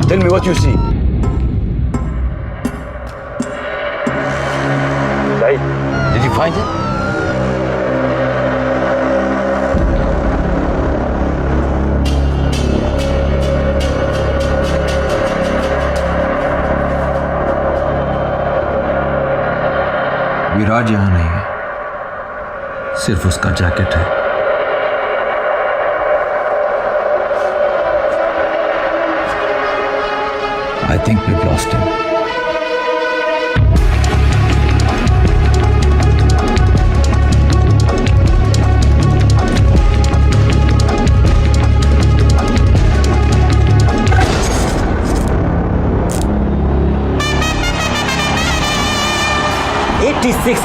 Tell me what you see. Right? Did you find it? विराज यहां नहीं है, सिर्फ उसका जैकेट है। I think we've lost him.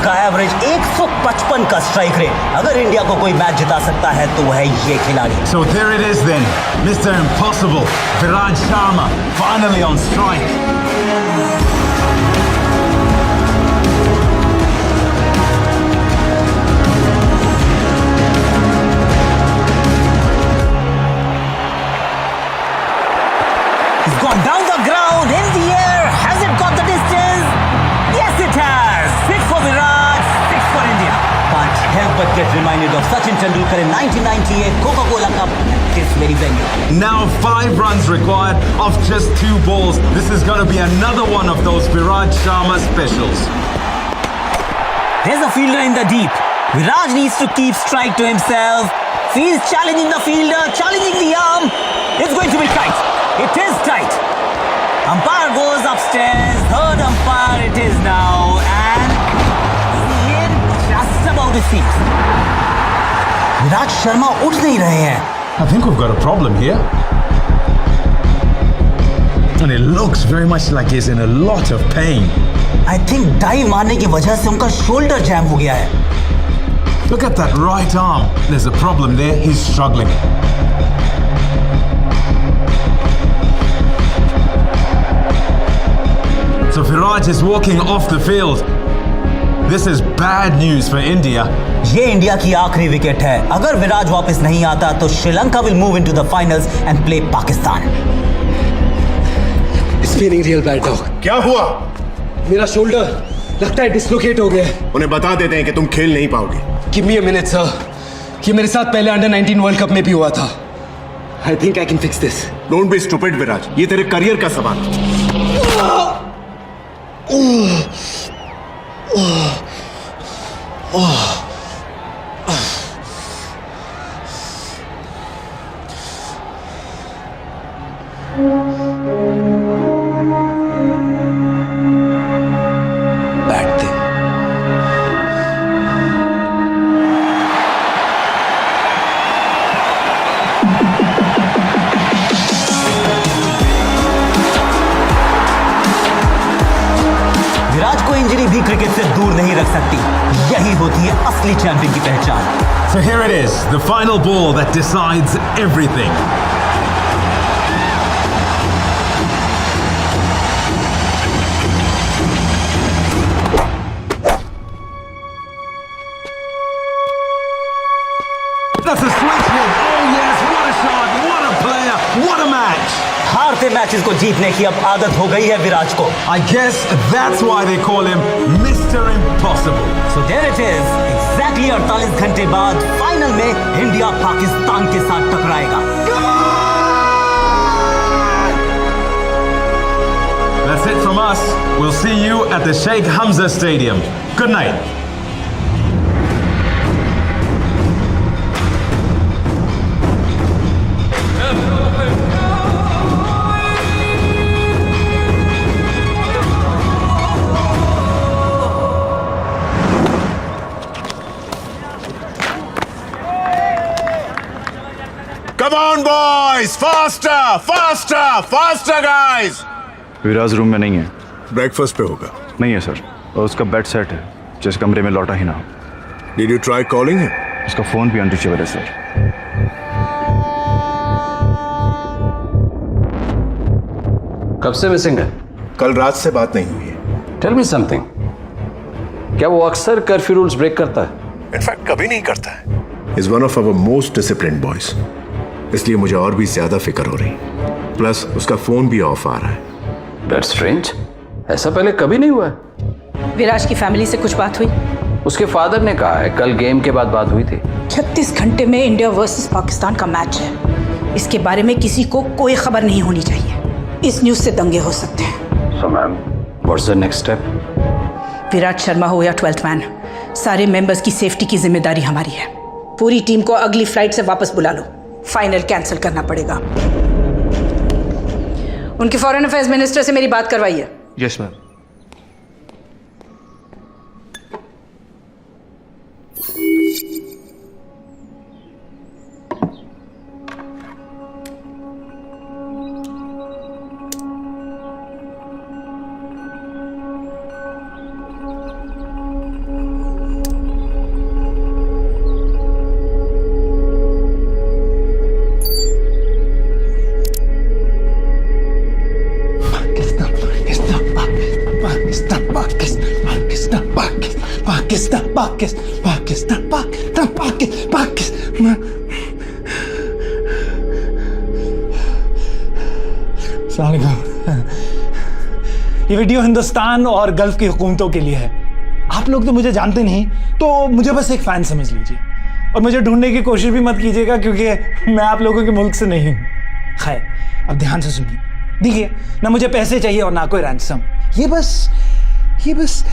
का एवरेज, 155 का स्ट्राइक रेट। अगर इंडिया को कोई मैच जिता सकता है तो वह है ये खिलाड़ी। So there it is then, Mr. Impossible, Viraj Sharma, finally on strike. He's gone down the ground, in the air. Has it got the distance? Yes, it has. 6 for Viraj, 6 for India. Can't help but get reminded of Sachin Tendulkar in 1998 Coca-Cola Cup at this very venue. Now 5 runs required off just 2 balls. This is going to be another one of those Viraj Sharma specials. There's a fielder in the deep. Viraj needs to keep strike to himself. He's challenging the fielder, challenging the arm. It's going to be tight. It is tight. Umpire goes upstairs. Third umpire it is now. And just about it seems. Viraj Sharma उठ नहीं रहे हैं. I think we've got a problem here. And it looks very much like he's in a lot of pain. I think dye मारने की वजह से उनका shoulder jam हो गया है. Look at that right arm. There's a problem there. He's struggling. So Viraj is walking off the field. This is bad news for India. ये India की आखिरी विकेट है. अगर विराज वापस नहीं आता तो Sri Lanka will move into the finals and play Pakistan. It's feeling real bad, dog. क्या हुआ? मेरा शोल्डर लगता है डिसलोकेट हो गया है. उन्हें बता देते हैं कि तुम खेल नहीं पाओगे. Give me a minute, sir. ये मेरे साथ पहले अंडर 19 वर्ल्ड कप में भी हुआ था. I think I can fix this. Don't be stupid, विराज. ये तेरे करियर का सवाल है. Bad thing. विराज को इंजरी भी क्रिकेट से दूर नहीं रख सकती. यही होती है असली चैंपियन की पहचान. So here it is, the final ball that decides everything. That's a switch hit. Oh yes, what a shot, what a player, what a match. हारते मैचेस को जीतने की अब आदत हो गई है विराज को. I guess that's why they call him Mr. Impossible. So there it is. Exactly 48 घंटे बाद फाइनल में इंडिया पाकिस्तान के साथ टकराएगा. That's it from us. We'll see you at the Sheikh Hamza Stadium. Good night. Come on, boys! Faster! Faster! Faster, guys! Viraj room में नहीं है. Breakfast पे होगा. नहीं है सर, और उसका बेड सेट है जिस कमरे में लौटा ही ना हो. Did you try calling him? उसका फोन भी अनरीचेबल है सर. कब से मिसिंग है? कल रात से बात नहीं हुई है. Tell me something. क्या वो अक्सर कर्फ्यू रूल्स ब्रेक करता है? इनफैक्ट कभी नहीं करता है. He's one of our most disciplined boys. इसलिए मुझे और भी ज्यादा फिक्र हो रही. प्लस उसका फोन भी ऑफ आ रहा है। दैट्स स्ट्रेंज, ऐसा पहले कभी नहीं हुआ है। विराज की फैमिली से कुछ बात हुई? उसके फादर ने कहा है कल गेम के बाद बात हुई थी। 36 घंटे में इंडिया वर्सेस पाकिस्तान का मैच है, इसके बारे में किसी को कोई खबर नहीं होनी चाहिए। इस न्यूज से दंगे हो सकते हैं। So ma'am, what's the next step? Virat Sharma हो या 12th मैन, सारे मेंबर्स की सेफ्टी की जिम्मेदारी हमारी है। पूरी टीम को अगली फ्लाइट से वापस बुला लो, फाइनल कैंसिल करना पड़ेगा। उनके फॉरेन अफेयर्स मिनिस्टर से मेरी बात करवाइए। Yes ma'am. ये वीडियो हिंदुस्तान और गल्फ की हुकूमतों के लिए है। आप लोग तो मुझे जानते नहीं, तो मुझे बस एक फैन समझ लीजिए और मुझे ढूंढने की कोशिश भी मत कीजिएगा, क्योंकि मैं आप लोगों के मुल्क से नहीं हूं। खैर, अब ध्यान से सुनिए। देखिए, ना मुझे पैसे चाहिए और ना कोई रैंसम। ये बस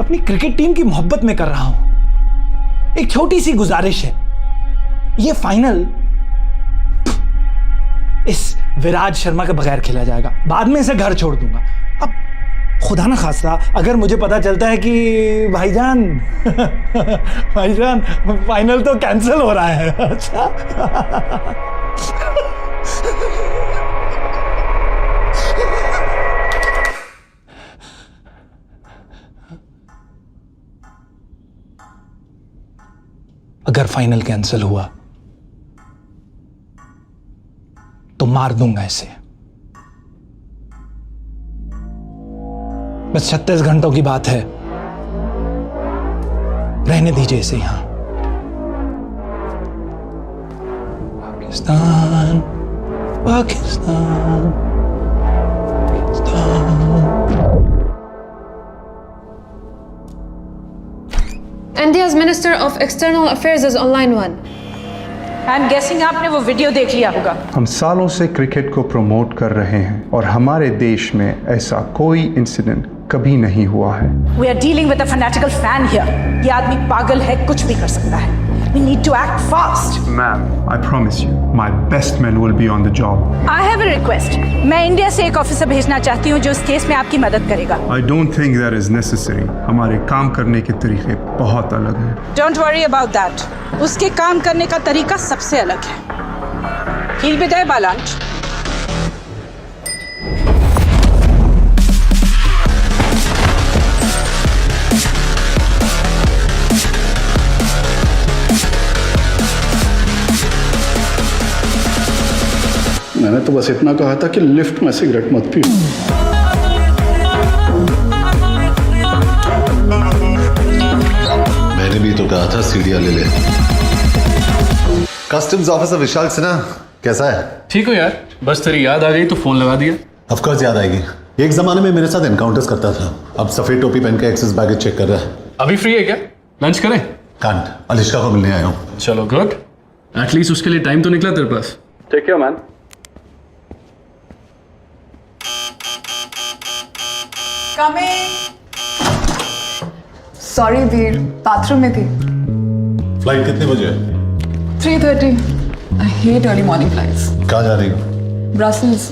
अपनी क्रिकेट टीम की मोहब्बत में कर रहा हूं। एक छोटी सी गुजारिश है, ये फाइनल इस विराज शर्मा के बगैर खेला जाएगा। बाद में इसे घर छोड़ दूंगा। अब खुदा ना खास्ता अगर मुझे पता चलता है कि भाईजान फाइनल तो कैंसिल हो रहा है। अच्छा, अगर फाइनल कैंसिल हुआ तो मार दूंगा इसे। बस 36 घंटों की बात है, रहने दीजिए इसे यहां। Pakistan, Pakistan, India's Minister of External Affairs is online one. I am guessing आपने वो वीडियो देख लिया होगा। हम सालों से क्रिकेट को प्रमोट कर रहे हैं और हमारे देश में ऐसा कोई इंसिडेंट कभी नहीं हुआ है। We are dealing with a fanatical fan here. ये आदमी पागल है, कुछ भी कर सकता है। We need to act fast. Ma'am, I promise you, my best men will be on the job. I have a request. मैं इंडिया से एक ऑफिसर भेजना चाहती हूँ जो इस केस में आपकी मदद करेगा। I don't think that is necessary. हमारे काम करने के तरीके बहुत अलग हैं। Don't worry about that. उसके काम करने का तरीका सबसे अलग है। He'll be there by lunch. मैंने तो बस इतना कहा था कि लिफ्ट में सिगरेट मत पियो। मैंने भी तो कहा था सीढ़ियां ले ले। कस्टम्स ऑफिसर विशाल सिन्हा कैसा है? ठीक हो यार, बस तेरी याद आ गई तो फोन लगा दिया। ऑफ कोर्स याद आएगी, एक जमाने में मेरे साथ एनकाउंटर्स करता था, अब सफेद टोपी पहन के एक्सेस बैगेज चेक कर रहा है। अभी फ्री है क्या? लंच करें? कांट, अलिश्का को मिलने आया हूँ। चलो गुड, एटलीस्ट उसके लिए टाइम तो निकला तेरे पास। Take care man. Sorry Veer, bathroom में थी। फ्लाइट कितने बजे है? 3:30. I hate early morning flights. कहाँ जा रही हो? Brussels.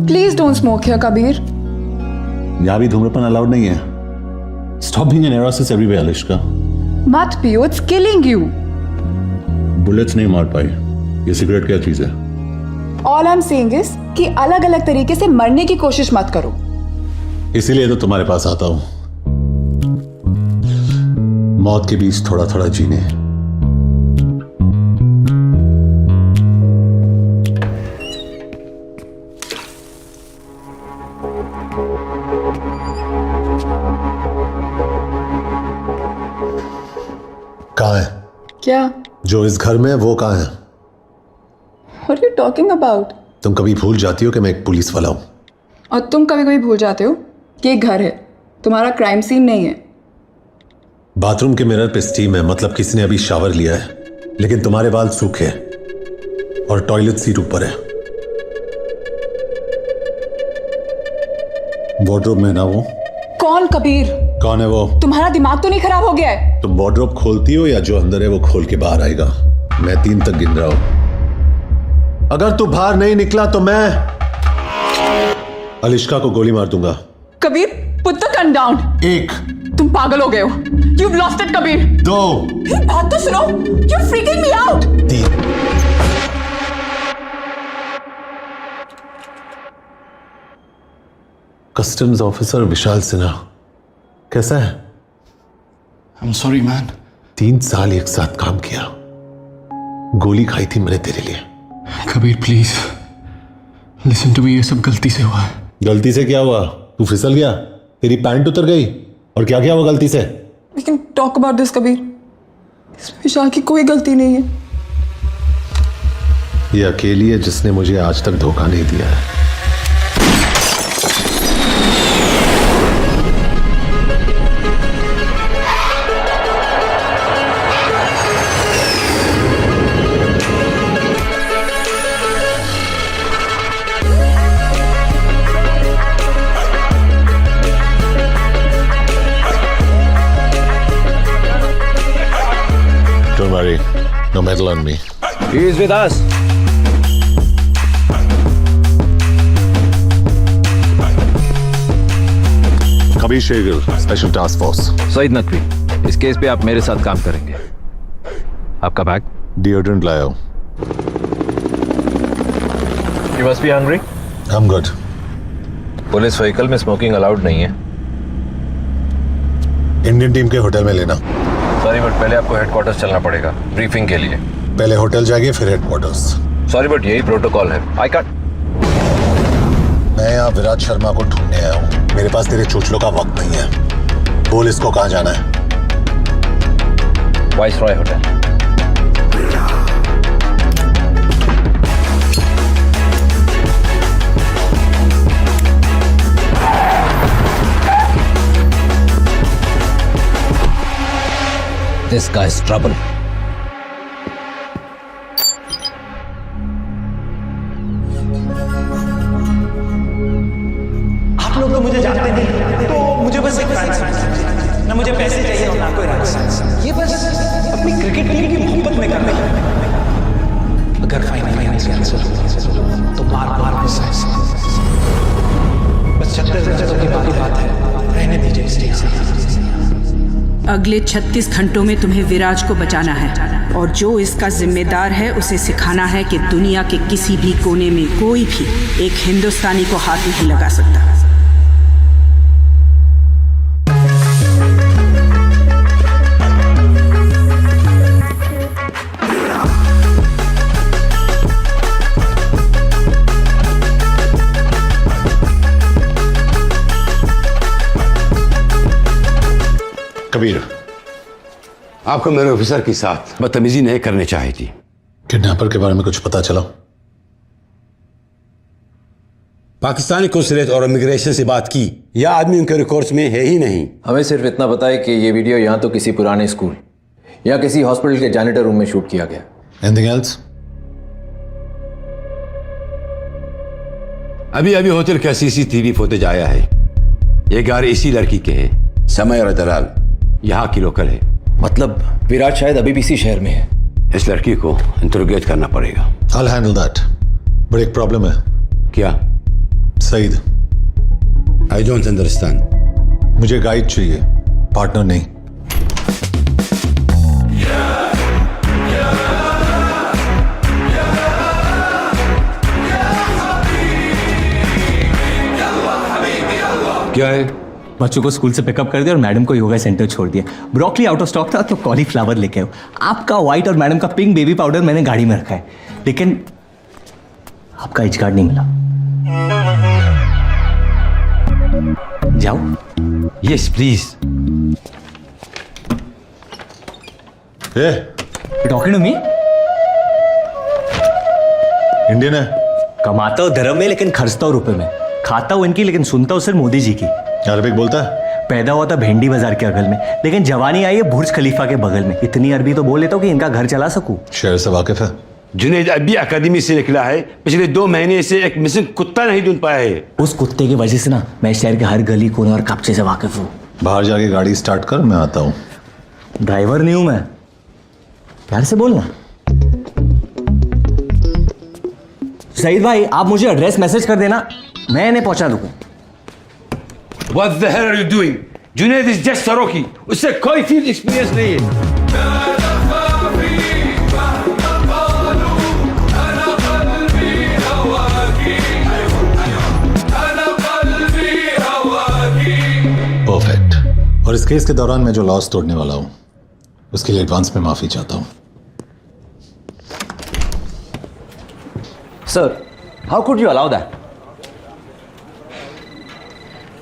Please don't smoke here, Kabir. यहाँ भी धूम्रपान अलाउड नहीं है। Stop being an neurosis everywhere, अलिश्का। मत पियो, it's killing you. बुलेट्स नहीं मार पाई। ये सिगरेट क्या चीज है? All I'm saying is कि अलग अलग तरीके से मरने की कोशिश मत करो। इसीलिए तो तुम्हारे पास आता हूं, मौत के बीच थोड़ा थोड़ा जीने। जो इस घर में है वो कहाँ है? What are you talking about? तुम कभी भूल जाती हो कि मैं एक पुलिस वाला हूँ? और तुम कभी कभी भूल जाते हो कि एक घर है, तुम्हारा क्राइम सीन नहीं है। बाथरूम के मिरर पे स्टीम है, मतलब किसी ने अभी शावर लिया है, लेकिन तुम्हारे बाल सूखे हैं और टॉयलेट सीट ऊपर है। वार्डरोब में ना वो। कौन कबीर? कौन है वो? तुम्हारा दिमाग तो नहीं खराब हो गया है? तुम वार्डरोब खोलती हो या जो अंदर है वो खोल के बाहर आएगा? मैं 3 तक गिन रहा हूं। अगर तू बाहर नहीं निकला तो मैं अलिश्का को गोली मार दूंगा। Kabir, put the gun down. 1, तुम पागल हो गए हो। You've lost it, Kabir. 2, बात तो सुनो। You're freaking me out. 3। Customs officer Vishal Sinha कैसा है? I'm sorry, man. 3 साल एक साथ काम किया, गोली खाई थी मैंने तेरे लिए। Kabir, please listen to me, ये सब गलती से हुआ है। गलती से क्या हुआ? तू फिसल गया, तेरी पैंट उतर गई, और क्या किया वो गलती से? We can talk about this, Kabir. इसमें विशाल की कोई गलती नहीं है। ये अकेली है जिसने मुझे आज तक धोखा नहीं दिया है। Don't worry, no medal on me. He is with us. Kabir Shergill, special task force. Saeed Naqvi, इस केस पे आप मेरे साथ काम करेंगे। आपका बैग? डिओड्रेंट लाया हूं। You must be hungry? I'm good. Police vehicle में स्मोकिंग अलाउड नहीं है। इंडियन टीम के होटल में लेना। सॉरी बट पहले आपको हेडक्वार्टर्स चलना पड़ेगा ब्रीफिंग के लिए। पहले होटल जाएंगे फिर हेडक्वार्टर्स। सॉरी बट यही प्रोटोकॉल है। I can't. मैं यहाँ विराट शर्मा को ढूंढने आया हूँ। मेरे पास तेरे चोचलों का वक्त नहीं है। बोल इसको कहाँ जाना है? Viceroy hotel. This guy's trouble. आप लोग तो मुझे जानते नहीं, तो मुझे बस एक फैन समझ, ना मुझे पैसे चाहिए और ना कोई राज। ये बस अपनी क्रिकेट टीम की मोहब्बत में कर रहे हैं। अगर फाइनल मैच कैंसिल हुआ तो बार गुस्सा है। बस 36 घंटों की बात है, रहने दीजिए स्टेज। अगले 36 घंटों में तुम्हें विराज को बचाना है, और जो इसका जिम्मेदार है उसे सिखाना है कि दुनिया के किसी भी कोने में कोई भी एक हिंदुस्तानी को हाथ नहीं लगा सकता। कबीर, आपको मेरे ऑफिसर के साथ बदतमीजी नहीं करनी चाहिए थी। किडनैपर के बारे में कुछ पता चला? पाकिस्तानी कौंसलेट और इमिग्रेशन से बात की, यह आदमी उनके रिकॉर्ड्स में है ही नहीं। हमें सिर्फ इतना पता है कि ये वीडियो यहाँ तो किसी पुराने स्कूल या किसी हॉस्पिटल के जैनिटर रूम में शूट किया गया। Anything else? अभी होटल का सीसीटीवी फुटेज आया है। ये घर इसी लड़की के है, समैरा दलाल, यहाँ की लोकल है। मतलब विराट शायद अभी भी इसी शहर में है। इस लड़की को इंटरोगेट करना पड़ेगा। I'll handle that. बट एक प्रॉब्लम है। क्या? सईद। I don't understand. मुझे गाइड चाहिए, पार्टनर नहीं। क्या है? बच्चों को स्कूल से पिकअप कर दिया और मैडम को योगा सेंटर छोड़ दिया। ब्रोकली आउट ऑफ स्टॉक था तो कॉलीफ्लावर लेके आओ। आपका व्हाइट और मैडम का पिंक बेबी पाउडर मैंने गाड़ी में रखा है, लेकिन आपका एच कार्ड नहीं मिला। जाओ। Yes please. Talking to me? Indian है। कमाता हूँ धर्म में लेकिन खर्चता हूँ रुपए में। खाता हूँ इनकी लेकिन सुनता हूँ सिर्फ मोदी जी की। अरबिक बोलता है? पैदा हुआ था भेंडी बाजार के अगल में, लेकिन जवानी आई है बुर्ज खलीफा के बगल में। इतनी अरबी तो बोल लेता हूँ कि इनका घर चला सकूं। शहर से वाकिफ है? जुनैद अभी अकादमी से निकला है, पिछले 2 महीने से एक मिसिंग कुत्ता नहीं ढूंढ पाया है। उस कुत्ते की वजह से ना मैं शहर के हर गली कोने और कब्जे से वाकिफ हूँ। बाहर जाके गाड़ी स्टार्ट कर, मैं आता हूँ। ड्राइवर नहीं हूं मैं, प्यार से बोलना। सईद भाई आप मुझे एड्रेस मैसेज कर देना, मैं इन्हें पहुंचा दूंगा। What the hell are you doing? Junaid is just सरोकी, उससे कोई फील्ड एक्सपीरियंस नहीं है। परफेक्ट। और इस केस के दौरान मैं जो लॉस तोड़ने वाला हूँ उसके लिए एडवांस में माफी चाहता हूँ। Sir, how could you allow that?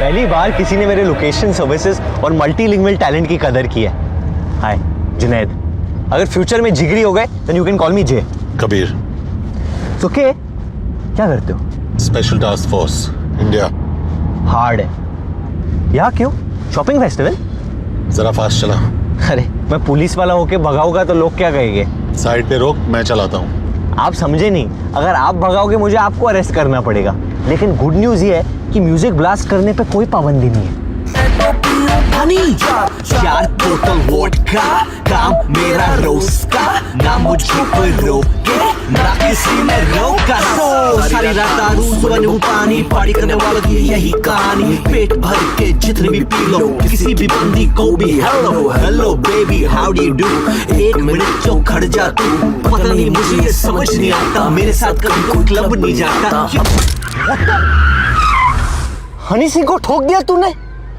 पहली बार किसी ने मेरे लोकेशन सर्विसेज और मल्टीलिंगुअल टैलेंट की कदर की है। हाय जुनैद, अगर फ्यूचर में जिगरी हो गए then you can call me J. Kabir. तो क्या करते हो? Special task force India. Hard है। यहाँ क्यों? Shopping festival? जरा फास्ट चला। अरे मैं पुलिस वाला होके भगाऊंगा तो लोग क्या कहेंगे? साइड पे रोक, मैं चलाता हूँ। आप समझे नहीं, अगर आप भगाओगे मुझे आपको अरेस्ट करना पड़ेगा। लेकिन गुड न्यूज ये है कि म्यूजिक ब्लास्ट करने पे कोई पाबंदी नहीं है। 4 बोतल वोडका, काम मेरा रोज का, ना मुझको कोई रोके, ना किसी ने रोका। सारी रात दारू, सुबह नींबू पानी, पार्टी करने वालों की यही कहानी। पेट भर के जितने भी पी लो, किसी भी बंदी को भी hello hello baby how do you do. 1 minute क्यों खड़ जा तू, पता नहीं मुझे ये समझ नहीं आता, मेरे साथ कभी कोई क्लब नहीं जाता। हनी सिंह को ठोक दिया तूने,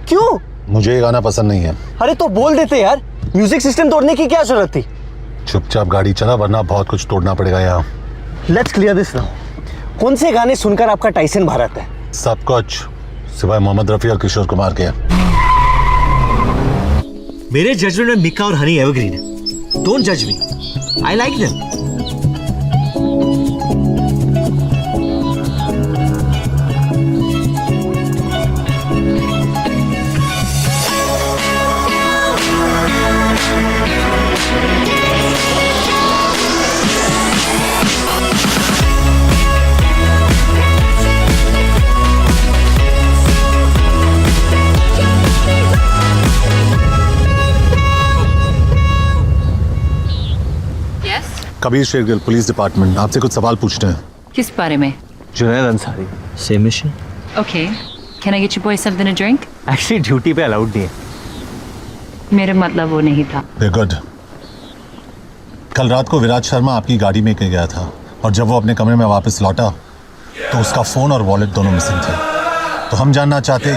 क्यों? मुझे ये गाना पसंद नहीं है। अरे तो बोल देते यार, म्यूजिक सिस्टम तोड़ने की क्या जरूरत थी? चुपचाप गाड़ी चला वरना बहुत कुछ तोड़ना पड़ेगा यहाँ। Let's clear this now. कौन से गाने सुनकर आपका टाइसन भारत है? सब कुछ सिवाय मोहम्मद रफी और किशोर कुमार के। मेरे जजमेंट में मिका और हनी एवरग्रीन है। डोंट जज me, I like them. Kabir Shergill, police department, आपसे कुछ सवाल पूछते हैं। किस बारे में? Junaid Ansari, same mission. Okay, can I get you boys something to drink? Actually duty पे अलाउड नहीं है। मेरा मतलब वो नहीं था। गुड। कल रात को विराज शर्मा आपकी गाड़ी में गया था और जब वो अपने कमरे में वापस लौटा तो उसका फोन और वॉलेट दोनों मिसिंग थे। तो हम जानना चाहते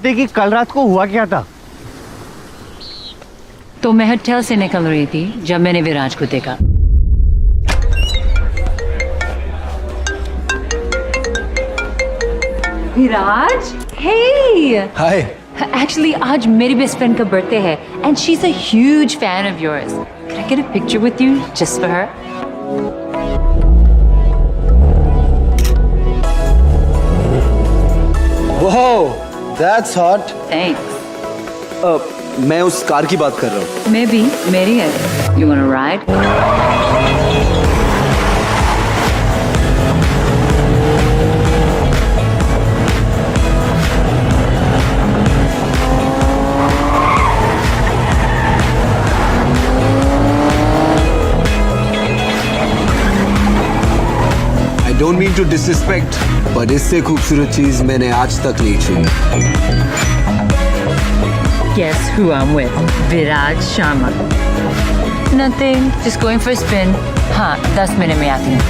हैं कि कल रात को हुआ क्या था? तो मैं होटल से निकल रही थी जब मैंने विराज को देखा। विराज, हे हाय। एक्चुअली आज मेरी बेस्ट फ्रेंड का बर्थडे है and she is a huge fan of yours. Can I get a picture with you just for her? Wow, that's hot. Thanks. मैं उस कार की बात कर रहा हूँ। मैं भी, मेरी है। You want to ride? I don't mean to disrespect, but इससे खूबसूरत चीज मैंने आज तक नहीं छुई। Guess who I'm with? Viraj Sharma. Nothing. Just going for a spin. हाँ, 10 मिनट में आती हूँ।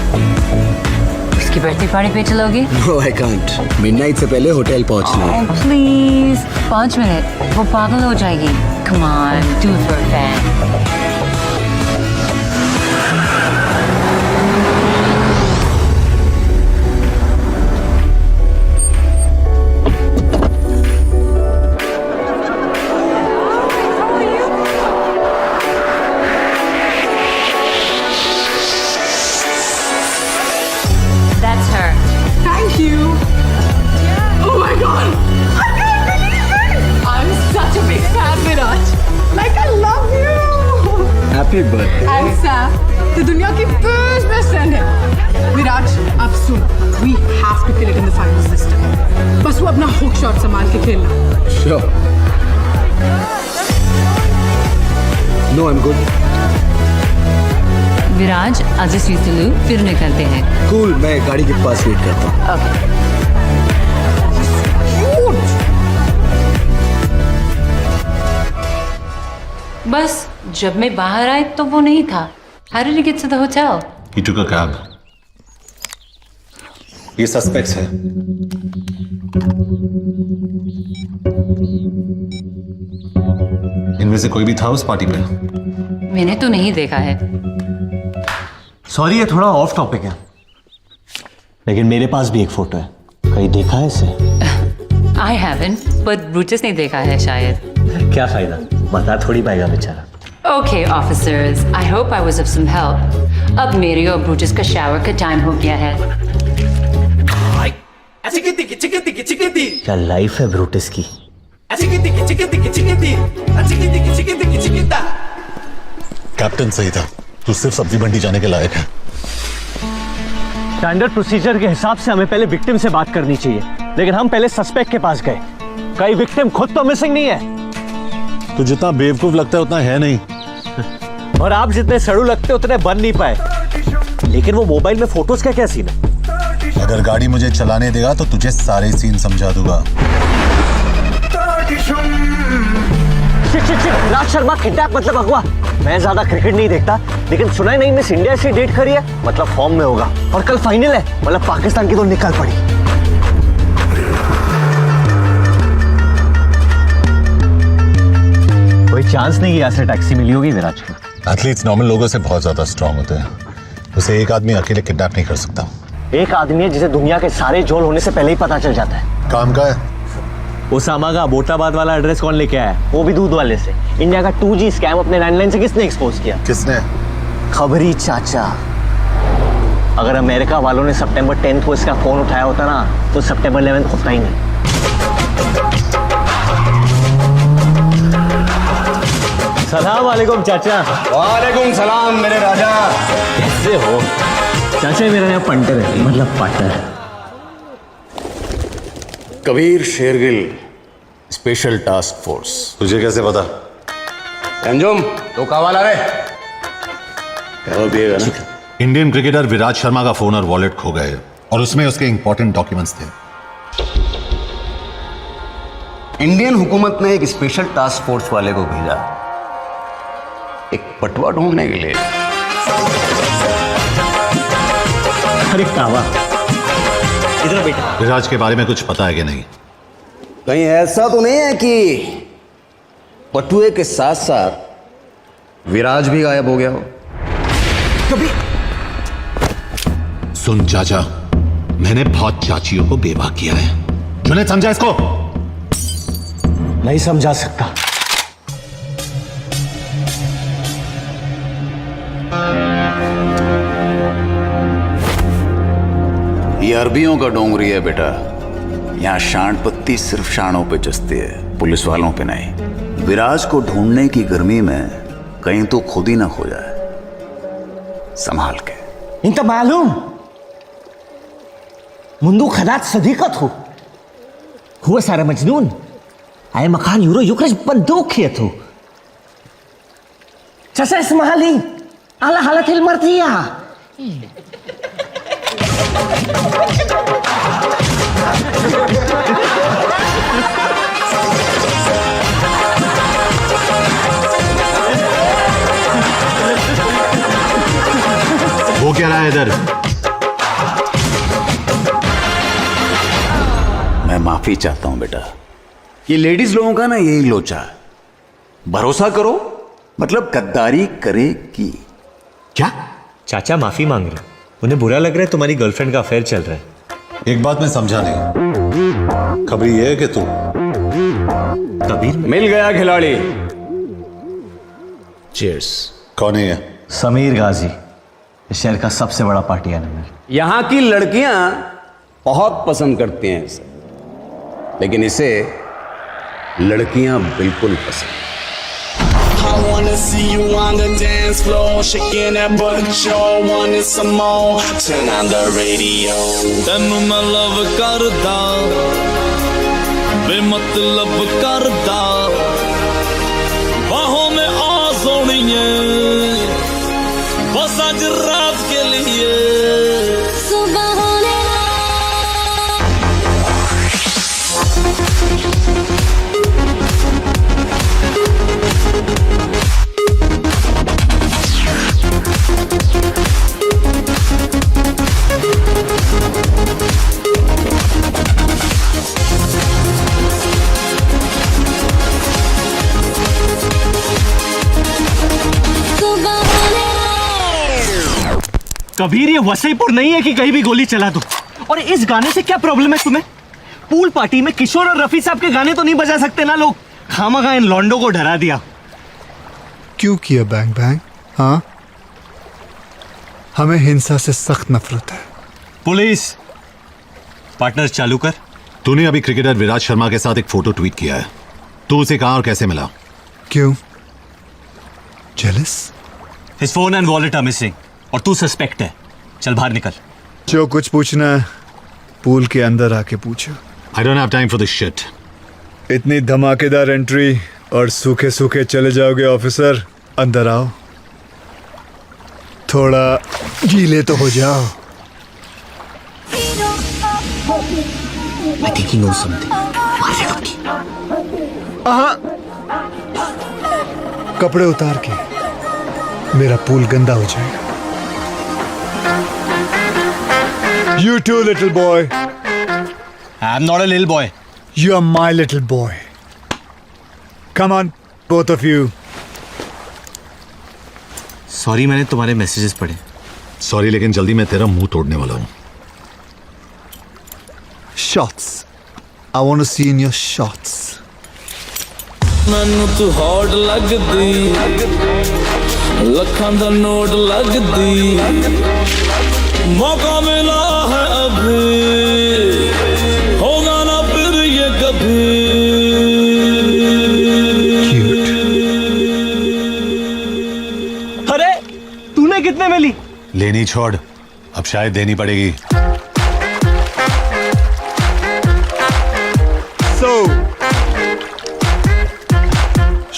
उसकी बर्थडे पार्टी पे चलोगी? No, I can't. Midnight से पहले होटल पहुंचना है। Oh, please. 5 मिनट. वो पागल हो जाएगी. Come on, do it for a fan. That's her. Thank you. Oh my god. I can't believe it. I'm such a big fan, Viraj. Like I love you. Happy birthday. And Sam, the दुनिया की best friend है. Viraj, अब सुन. We have to kill it in the finals this time. बस वो अपना hook shot संभाल के खेलना. Sure. No, I'm good. विराज, आज इस लू फिर निकलते हैं. Cool. मैं गाड़ी के पास वेट करता हूँ. Okay. बस जब मैं बाहर आई तो वो नहीं था. How did he get to the hotel? He took a cab. ये सस्पेक्ट्स है. इनमें से कोई भी था उस पार्टी पे? मैंने तो नहीं देखा है. सॉरी, ये थोड़ा ऑफ टॉपिक है, लेकिन मेरे पास भी एक फोटो है. कहीं देखा है इसे? I haven't, but ब्रूटस ने देखा है शायद. क्या फायदा, बता थोड़ी पाएगा बेचारा. Okay, officers. I hope I was of some help. अब मेरे और ब्रूटस का शावर का टाइम हो गया है. क्या लाइफ है ब्रूटस की. कैप्टन सही था. तू सिर्फ सब्जी मंडी जाने के लायक है. स्टैंडर्ड प्रोसीजर के हिसाब से हमें पहले विक्टिम से बात करनी चाहिए, लेकिन हम पहले सस्पेक्ट के पास गए. कई विक्टिम खुद तो मिसिंग नहीं है. तू जितना बेवकूफ लगता है उतना है नहीं. और आप जितने सड़ू लगते उतने बन नहीं पाए. लेकिन वो मोबाइल में फोटोज का क्या सीन है? अगर गाड़ी मुझे चलाने देगा तो तुझे सारे सीन समझा दूंगा. राज शर्मा किडनैप मतलब अगवा. मैं ज्यादा क्रिकेट नहीं देखता, लेकिन सुना ही नहीं मिस इंडिया से डेट करी है, मतलब फॉर्म में होगा. और कल फाइनल है, मतलब पाकिस्तान की तो निकल पड़ी. कोई चांस नहीं यहाँ से टैक्सी मिली होगी विराज को. एथलीट्स नॉर्मल लोगों से बहुत ज्यादा स्ट्रांग होते हैं. उसे एक आदमी अकेले किडनैप नहीं कर सकता. एक आदमी है जिसे दुनिया के सारे झोल होने से पहले ही पता चल जाता है. काम का है. ओसामा का अबोटाबाद वाला एड्रेस कौन लेके आया? वो भी दूध वाले से. इंडिया का 2G स्कैम अपने लैंडलाइन से किसने एक्सपोज किया? किसने? खबरी चाचा. अगर अमेरिका वालों ने सितंबर 10 को इसका फोन उठाया होता ना, तो सितंबर 11 होता ही नहीं. सलाम वालेकुम चाचा. वालेकुम सलाम मेरे राजा. कैसे हो चाचा? मेरा नाम पंटर है, मतलब पाटर. Kabir Shergill, special task force. तुझे कैसे पता? अंजुम तो कावाला रे. क्या पिएगा ना? इंडियन क्रिकेटर विराज शर्मा का फोन और वॉलेट खो गए और उसमें उसके इंपॉर्टेंट डॉक्यूमेंट्स थे. इंडियन हुकूमत ने एक स्पेशल टास्क फोर्स वाले को भेजा एक पटवा ढूंढने के लिए. अरे कावा, इधर बेटा. विराज के बारे में कुछ पता है कि नहीं? कहीं ऐसा तो नहीं है कि पटुए के साथ साथ विराज भी गायब हो गया हो? कभी सुन चाचा, मैंने बहुत चाचियों को बेवा किया है. तूने समझा इसको? नहीं समझा सकता. ये अरबियों का डोंगरी है बेटा. यहाँ शांड पत्ती सिर्फ शानों पे जचती है, पुलिस वालों पे नहीं. विराज को ढूंढने की गर्मी में कहीं तो खुद ही ना खो जाए. संभाल के. इंत मालूम मुंदू खदात सदीकत हो हुआ सारा मजनून. आए मकान यूरो युक्रज बंदूक किए हो. चाचा इसमाली आला हालत हिल मरती है. इधर। मैं माफी चाहता हूं बेटा। ये लेडीज लोगों का ना यही लोचा है, भरोसा करो मतलब गद्दारी करेगी। क्या? चाचा माफी मांग रहे, उन्हें बुरा लग रहा है तुम्हारी गर्लफ्रेंड का अफेयर चल रहा है। एक बात मैं समझा नहीं, खबरी ये है कि तू कबीर मिल गया खिलाड़ी। चीयर्स। कौन है ये? समीर गाजी, इस शहर का सबसे बड़ा पार्टी एनिमल। यहां की लड़कियां बहुत पसंद करती हैं इसे, लेकिन इसे लड़कियां बिल्कुल पसंद। I wanna see you on the dance floor, shaking that butt, sure wanted some more. Turn on the radio. ਤੈਨੂੰ ਮੈਂ ਲਵ ਕਰਦਾ, ਬੇਮਤਲਬ ਕਰਦਾ, ਬਾहों में आ सोनिए, बस आज रात के लिए। सुबह होने कबीर, ये वसईपुर नहीं है कि कहीं भी गोली चला दो। और इस गाने से क्या प्रॉब्लम है तुम्हें? पूल पार्टी में किशोर और रफी साहब के गाने तो नहीं बजा सकते ना लोग? खामखा इन लॉन्डो को डरा दिया। क्यों किया बैंग बैंग? हाँ, हमें हिंसा से सख्त नफरत है। पुलिस पार्टनर चालू कर। तूने अभी क्रिकेटर विराट शर्मा के साथ एक फोटो ट्वीट किया है, तू उसे कहां और कैसे मिला? क्यों? Jealous? His phone and wallet are missing और तू सस्पेक्ट है। चल बाहर निकल। जो कुछ पूछना है पूल के अंदर आके पूछो। I don't have time for this shit. इतनी धमाकेदार एंट्री और सूखे सूखे चले जाओगे ऑफिसर? अंदर आओ, थोड़ा गीले तो हो जाओ। I think he knows something. कपड़े उतार के, मेरा पूल गंदा हो जाएगा। You too, little boy. I'm not a little boy. You are my little boy. Come on, both of you. Sorry, मैंने तुम्हारे मैसेजेस पढ़े। सॉरी, लेकिन जल्दी मैं तेरा मुंह तोड़ने वाला हूं। Shots. I want to see in your shots. ਮੈਨੂੰ ਤੂੰ ਹੌਟ ਲੱਗਦੀ, ਲੱਖਾਂ ਦਾ ਨੋਟ ਲੱਗਦੀ, मौका मिला है अभी, होगा ना फिर ये कभी। अरे तूने कितने में ली? लेनी छोड़, अब शायद देनी पड़ेगी।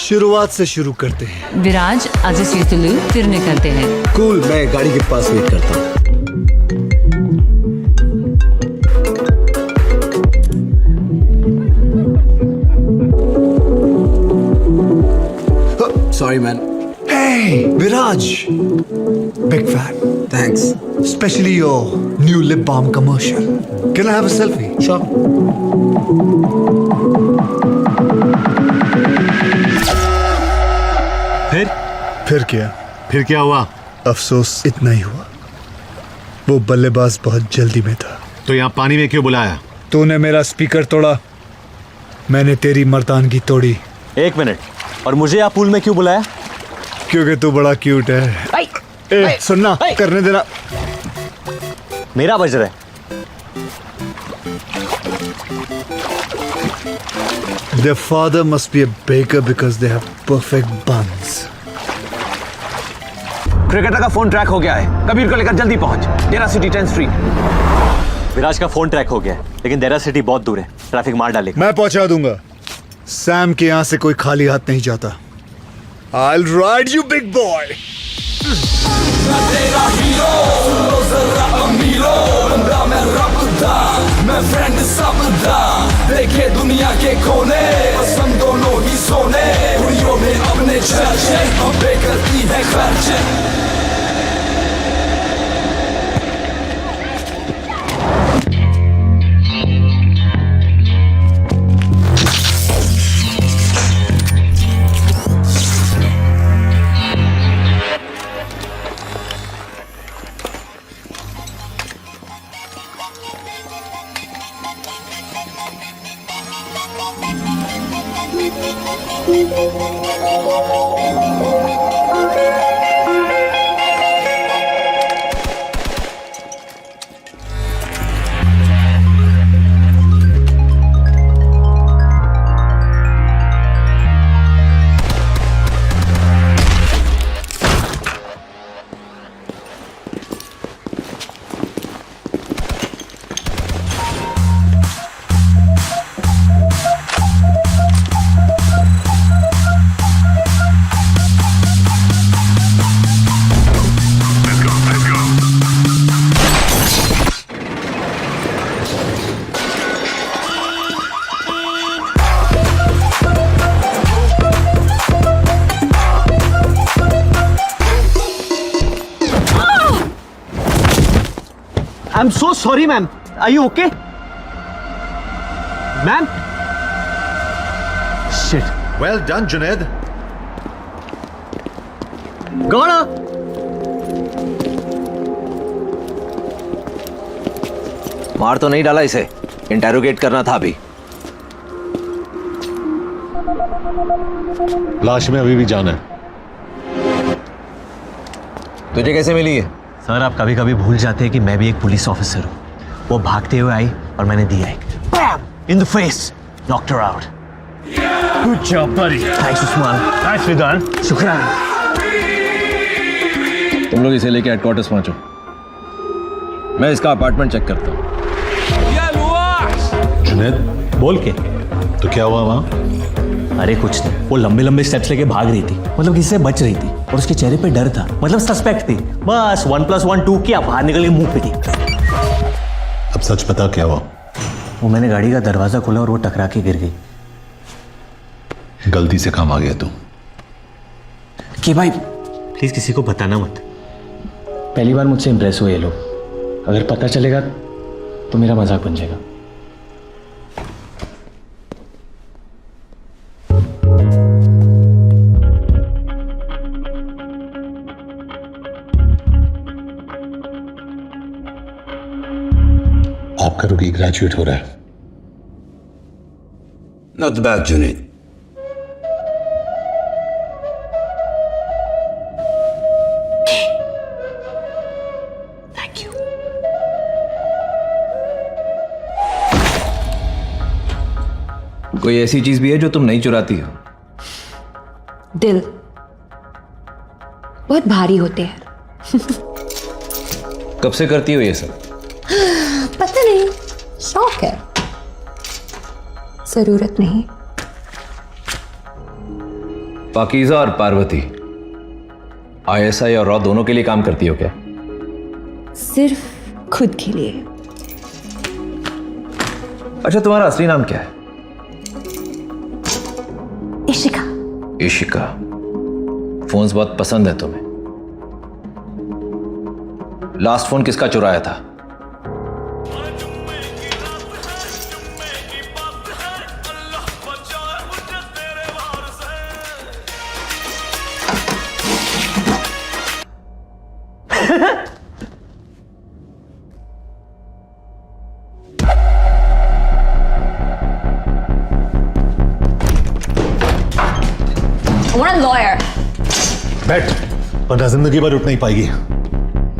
शुरुआत से शुरू करते हैं। विराज, आज से तुलू फिर निकलते हैं। कूल, मैं गाड़ी के पास वेट करता हूँ। Sorry, man. Hey, Viraj. Big fan. Thanks. Especially your new lip balm commercial. Can I have a selfie? Sure. फिर क्या? फिर क्या हुआ? अफसोस इतना ही हुआ, वो बल्लेबाज बहुत जल्दी में था। तो यहाँ पानी में क्यों बुलाया? तूने मेरा स्पीकर तोड़ा, मैंने तेरी मर्दानगी तोड़ी। एक मिनट, और मुझे आप पूल में क्यों बुलाया? क्योंकि तू बड़ा क्यूट है। ए, सुनना, करने देना। मेरा बज रहा है। Their father must be a baker because they have perfect buns. Cricketer का फोन ट्रैक हो गया है, कबीर को लेकर जल्दी पहुंच। डेरा सिटी 10th स्ट्रीट। विराज का फोन ट्रैक हो गया है, लेकिन डेरा सिटी बहुत दूर है, ट्रैफिक मार डालेगा। मैं पहुंचा दूंगा। सैम के यहां से कोई खाली हाथ नहीं जाता। I'll ride you, big boy. तेरा हीरो, सुनो जरा अमीरो, बंदा मैं रबदा, मैं फ्रेंड सबदा, देखे दुनिया के कोने, पसंद दोनों ही सोने, हुइयों में अपने चर्चे, अब करती है खर्चे। I'm so sorry, ma'am. Are you okay? Ma'am? Shit. Well done, Junaid. Gona! मार तो नहीं डाला इसे, इंटेरोगेट करना था अभी। लाश में अभी भी जान है। तुझे कैसे मिली है? सर, आप कभी कभी भूल जाते हैं कि मैं भी एक पुलिस ऑफिसर हूँ। वो भागते हुए आई और मैंने दिया एक in the face, knocked her out. Good job buddy. Thanks Usman. Nice done. शुक्रिया। तुम लोग इसे लेके हेडक्वार्टर्स पहुंचो, मैं इसका अपार्टमेंट चेक करता हूँ। जुनैद, बोल के तो क्या हुआ वहाँ? अरे कुछ नहीं, वो लंबे लंबे स्टेप्स लेके भाग रही थी, मतलब किसी से बच रही थी और उसके चेहरे पे डर था, मतलब सस्पेक्ट थी। बस 1+1 2 किया, बाहर निकल के मुंह पे थी। अब सच पता क्या हुआ? वो मैंने गाड़ी का दरवाजा खोला और वो टकरा के गिर गई। गलती से काम आ गया तू। कि भाई प्लीज किसी को बताना मत। पहली बार मुझसे इंप्रेस हुए ये लोग, अगर पता चलेगा तो मेरा मजाक बन जाएगा। आपका रुकी ग्रेजुएट हो रहा है। Not bad Junaid. Thank you. कोई ऐसी चीज भी है जो तुम नहीं चुराती हो? दिल बहुत भारी होते हैं। कब से करती हो ये सब? पता नहीं, शौक है, जरूरत नहीं। पाकीज़ा और पार्वती ISI और रॉ दोनों के लिए काम करती हो क्या? सिर्फ खुद के लिए। अच्छा, तुम्हारा असली नाम क्या है? इशिका। इशिका। फोन्स बहुत पसंद है तुम्हें। लास्ट फोन किसका चुराया था? I want a lawyer. बैठ, वरना जिंदगी भर उठ नहीं पाएगी।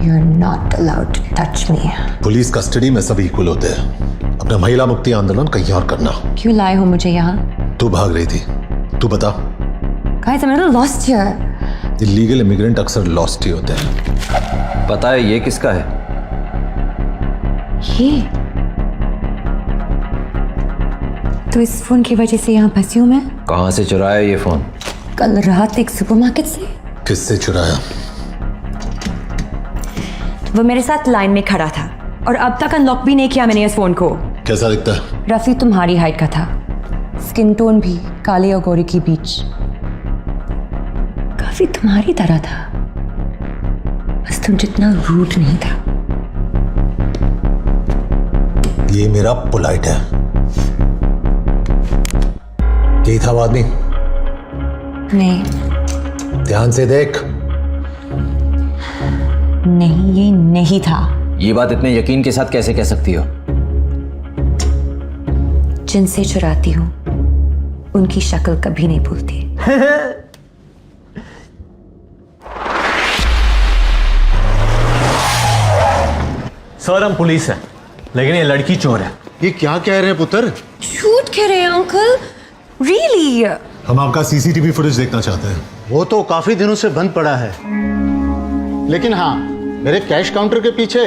You're not allowed to touch me. Police custody में सब इक्वल होते हैं। अपना महिला मुक्ति आंदोलन कहीं और करना। क्यों लाए हो मुझे यहाँ? तू भाग रही थी, तू बता। Guys, I'm a little lost here. Illegal immigrant अक्सर लॉस्ट ही होते हैं। पता है ये किसका है? ये तो इस फोन की वजह से यहाँ फंसी हूँ मैं। कहां से चुराया ये फोन? कल रात एक सुपरमार्केट से। किससे चुराया? वो मेरे साथ लाइन में खड़ा था और अब तक अनलॉक भी नहीं किया मैंने इस फोन को। कैसा दिखता है? रफी तुम्हारी हाइट का था, स्किन टोन भी काले और गोरे के बीच, काफी तुम्हारी तरह था, बस तुम जितना रूट नहीं था। ये मेरा पोलाइट है। यही था वो आदमी? नहीं। ध्यान से देख। नहीं, ये नहीं था। ये बात इतने यकीन के साथ कैसे कह सकती हो? जिनसे चुराती हूँ उनकी शक्ल कभी नहीं भूलती। सर हम पुलिस हैं, लेकिन ये लड़की चोर है। ये क्या कह रहे हैं पुत्र? झूठ कह रहे हैं अंकल, रियली? हम आपका सीसीटीवी फुटेज देखना चाहते हैं। वो तो काफी दिनों से बंद पड़ा है, लेकिन हाँ, मेरे कैश काउंटर के पीछे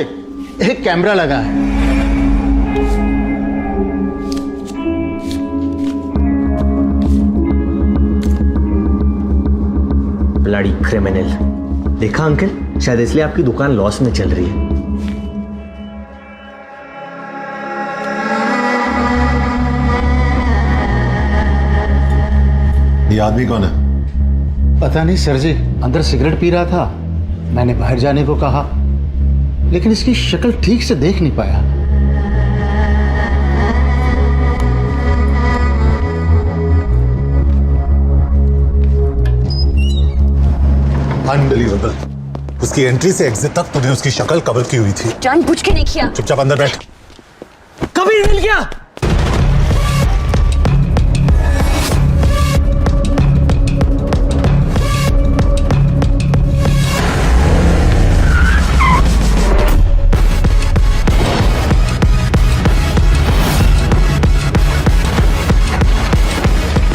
एक कैमरा लगा है। Bloody criminal. देखा अंकल, शायद इसलिए आपकी दुकान लॉस में चल रही है। ये आदमी कौन है? पता नहीं सर जी, अंदर सिगरेट पी रहा था, मैंने बाहर जाने को कहा, लेकिन इसकी शक्ल ठीक से देख नहीं पाया। अनबिलीवेबल। उसकी एंट्री से एग्जिट तक तुमने उसकी शक्ल कवर की हुई थी। जानबूझ के नहीं किया। चुपचाप अंदर बैठ। कबीर मिल गया।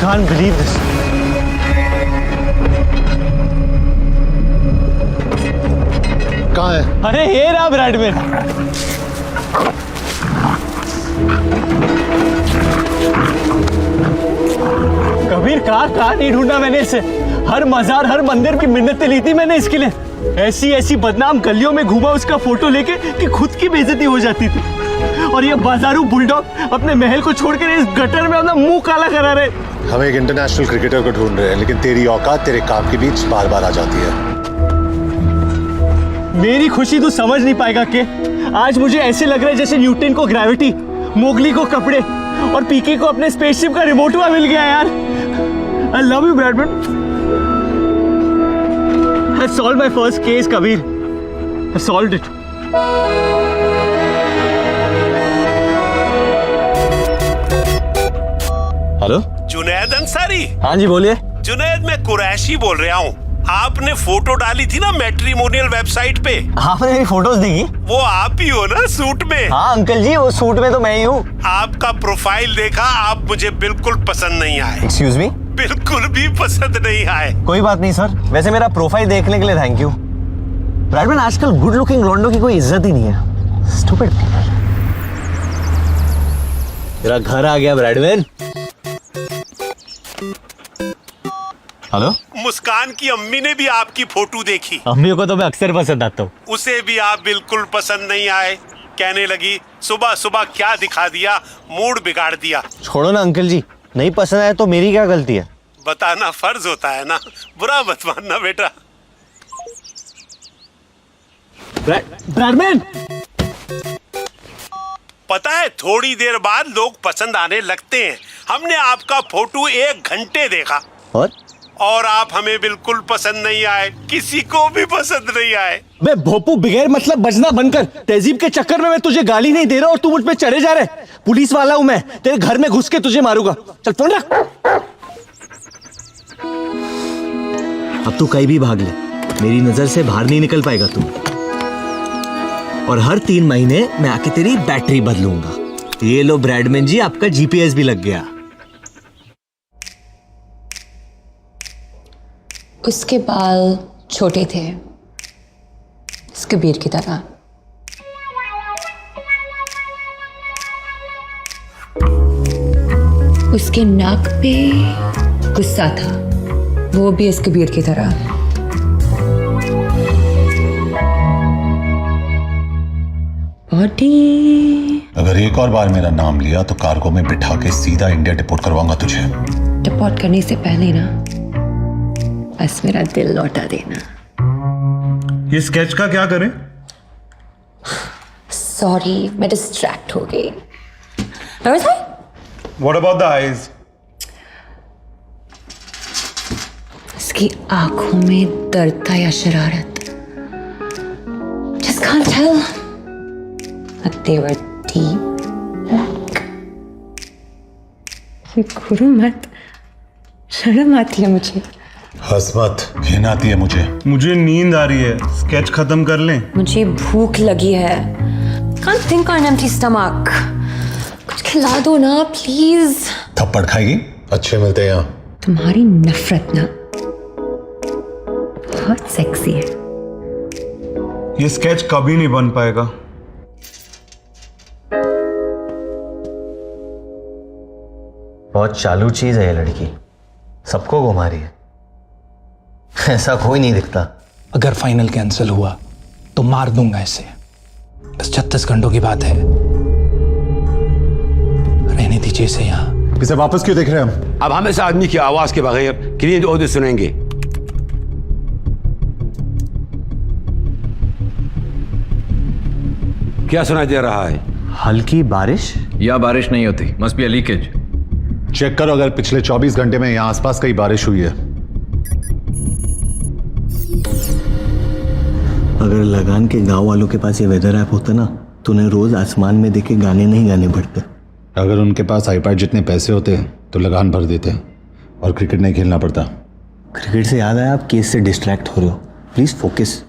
Can't believe this. कहाँ है? अरे ये रहा ब्रैडमैन। कबीर कहाँ नहीं ढूंढा मैंने इसे। हर मजार, हर मंदिर की मिन्नतें ली थी मैंने इसके लिए। ऐसी बदनाम गलियों में घूमा उसका फोटो लेके कि खुद की बेइज्जती हो जाती थी। और ये बाजारू बुलडॉग अपने महल को छोड़कर इस गटर में अपना मुंह काला करा रहे। हम एक इंटरनेशनल क्रिकेटर को ढूंढ रहे हैं, लेकिन तेरी औकात तेरे काम के बीच बार बार आ जाती है। मेरी खुशी तू समझ नहीं पाएगा कि आज मुझे ऐसे लग रहा है जैसे न्यूटन को ग्रेविटी, मोगली को कपड़े और पीके को अपने स्पेसशिप का रिमोट मिल गया यार। I love you Bradman. I solve my first case Kabir. I solved it. Hello Junaid Ansari. हाँ जी बोलिए। जुनैद, मैं कुरैशी बोल रहा हूँ। आपने फोटो डाली थी ना मैट्रिमोनियल वेबसाइट पे। आपने मेरी फोटोज देखी? वो आप ही हो ना सूट में? हाँ अंकल जी, वो सूट में तो मैं ही हूँ। आपका प्रोफाइल देखा, आप मुझे बिल्कुल पसंद नहीं आए। Excuse me? बिल्कुल भी पसंद नहीं आए। कोई बात नहीं सर, वैसे मेरा प्रोफाइल देखने के लिए थैंक यू। ब्रैडमैन, आजकल गुड लुकिंग लॉन्डो की कोई इज्जत ही नहीं है। स्टूपिड। तेरा घर आ गया ब्रैडमैन। हेलो? मुस्कान की अम्मी ने भी आपकी फोटो देखी। अम्मी को तो मैं अक्सर पसंद आता हूँ। उसे भी आप बिल्कुल पसंद नहीं आए। कहने लगी सुबह सुबह क्या दिखा दिया, मूड बिगाड़ दिया। छोड़ो ना अंकल जी, नहीं पसंद आया तो मेरी क्या गलती है? बताना फर्ज होता है ना, बुरा मत मानना बेटा। ब्रैडमैन, पता है थोड़ी देर बाद लोग पसंद आने लगते हैं। हमने आपका फोटो 1 घंटे देखा और आप हमें बिल्कुल पसंद नहीं आए, किसी को भी पसंद नहीं आए। बे भोपू, बगैर मतलब बजना बनकर तहजीब के चक्कर में मैं तुझे गाली नहीं दे रहा और तू मुझ पे चढ़े जा रहे। पुलिस वाला हूं मैं, तेरे घर में घुस के तुझे मारूंगा। चल फोन रख। अब तू कहीं भी भाग ले, मेरी नजर से बाहर नहीं निकल पाएगा तू। और हर 3 महीने मैं आके तेरी बैटरी बदलूंगा। ये लो ब्रैडमैन जी, आपका जीपीएस भी लग गया। उसके बाल छोटे थे, इस कबीर की तरह। उसके नाक पे गुस्सा था, वो भी इस कबीर की तरह। बॉडी। अगर एक और बार मेरा नाम लिया तो कार्गो में बिठा के सीधा इंडिया डिपोर्ट करवाऊंगा तुझे। डिपोर्ट करने से पहले ना बस मेरा दिल लौटा देना। ये स्केच का क्या करें? सॉरी, मैं डिस्ट्रैक्ट हो गई। Where was I? What about the eyes? उसकी आंखों में दर्द था या शरारत? Just can't tell. But they were deep. गुरु मत, शर्म आती है मुझे। हंस मत, घिन आती है मुझे नींद आ रही है। स्केच खत्म कर लें? मुझे भूख लगी है। Can't think on an empty stomach. कुछ खिला दो ना प्लीज। थप्पड़ खाएगी? अच्छे मिलते हैं यहाँ। तुम्हारी नफरत ना बहुत सेक्सी है। ये स्केच कभी नहीं बन पाएगा। बहुत चालू चीज है ये लड़की, सबको घुमा रही है। ऐसा कोई नहीं दिखता। अगर फाइनल कैंसिल हुआ तो मार दूंगा इसे। बस 36 घंटों की बात है, रहने दीजिए इसे यहाँ। इसे वापस क्यों देख रहे हैं हम? अब हम इस आदमी की आवाज के बगैर क्लीन ऑडियो सुनेंगे। क्या सुनाई दे रहा है? हल्की बारिश? या बारिश नहीं होती, must be a leakage. Check करो अगर पिछले 24 घंटे में यहाँ आसपास कहीं बारिश हुई है। अगर लगान के गांव वालों के पास ये वेदर ऐप होता ना तो उन्हें रोज आसमान में देख के गाने नहीं गाने पड़ते। अगर उनके पास आईपैड जितने पैसे होते तो लगान भर देते और क्रिकेट नहीं खेलना पड़ता। क्रिकेट से याद आया, आप केस से डिस्ट्रैक्ट हो रहे हो, प्लीज फोकस।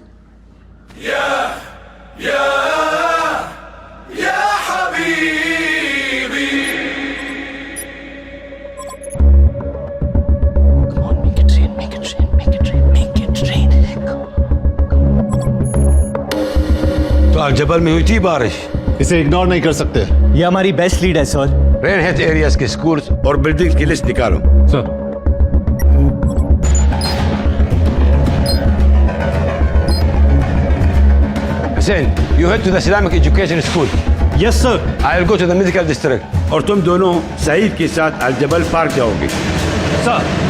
जबल में हुई थी बारिश, इसे इग्नोर नहीं कर सकते। ये हमारी बेस्ट लीड है सर। रेन हेल्थ एरियाज के स्कूल्स और बिल्डिंग्स की लिस्ट निकालो। Sir. Hussein, you head to the Islamic Education School. Yes sir. I'll go to the medical district. और तुम दोनों सईद के साथ अल जबल पार्क जाओगे। सर।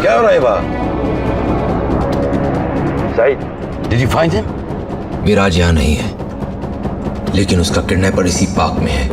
क्या हो रहा है वहाँ? Saeed, did you find him? विराज यहाँ नहीं है, लेकिन उसका किडनैपर इसी पार्क में है।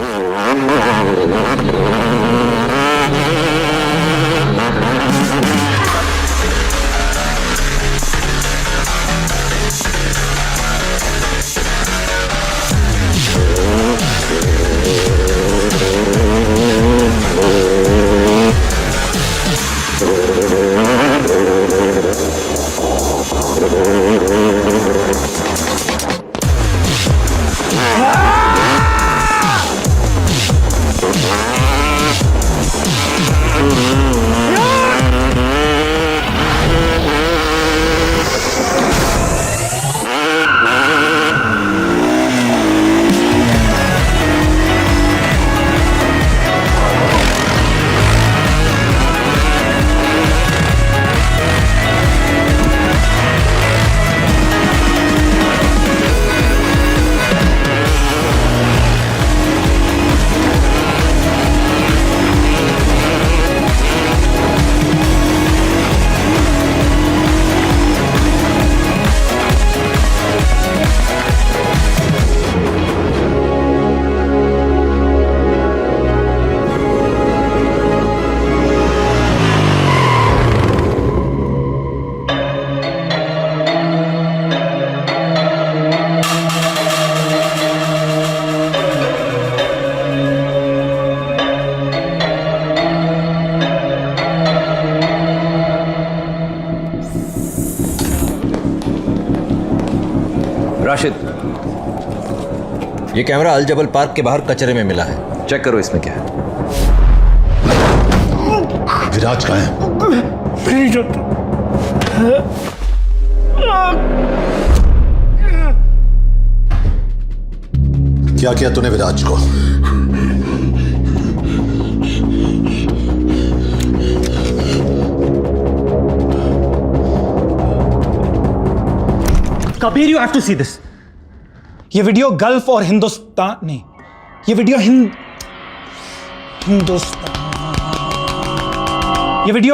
राशिद, ये कैमरा अल जबल पार्क के बाहर कचरे में मिला है, चेक करो इसमें क्या है। विराज कहाँ है? नहीं जानता। क्या किया तूने विराज को? Kabir, you have to see this. ये वीडियो गल्फ और हिंदुस्तान नहीं, ये वीडियो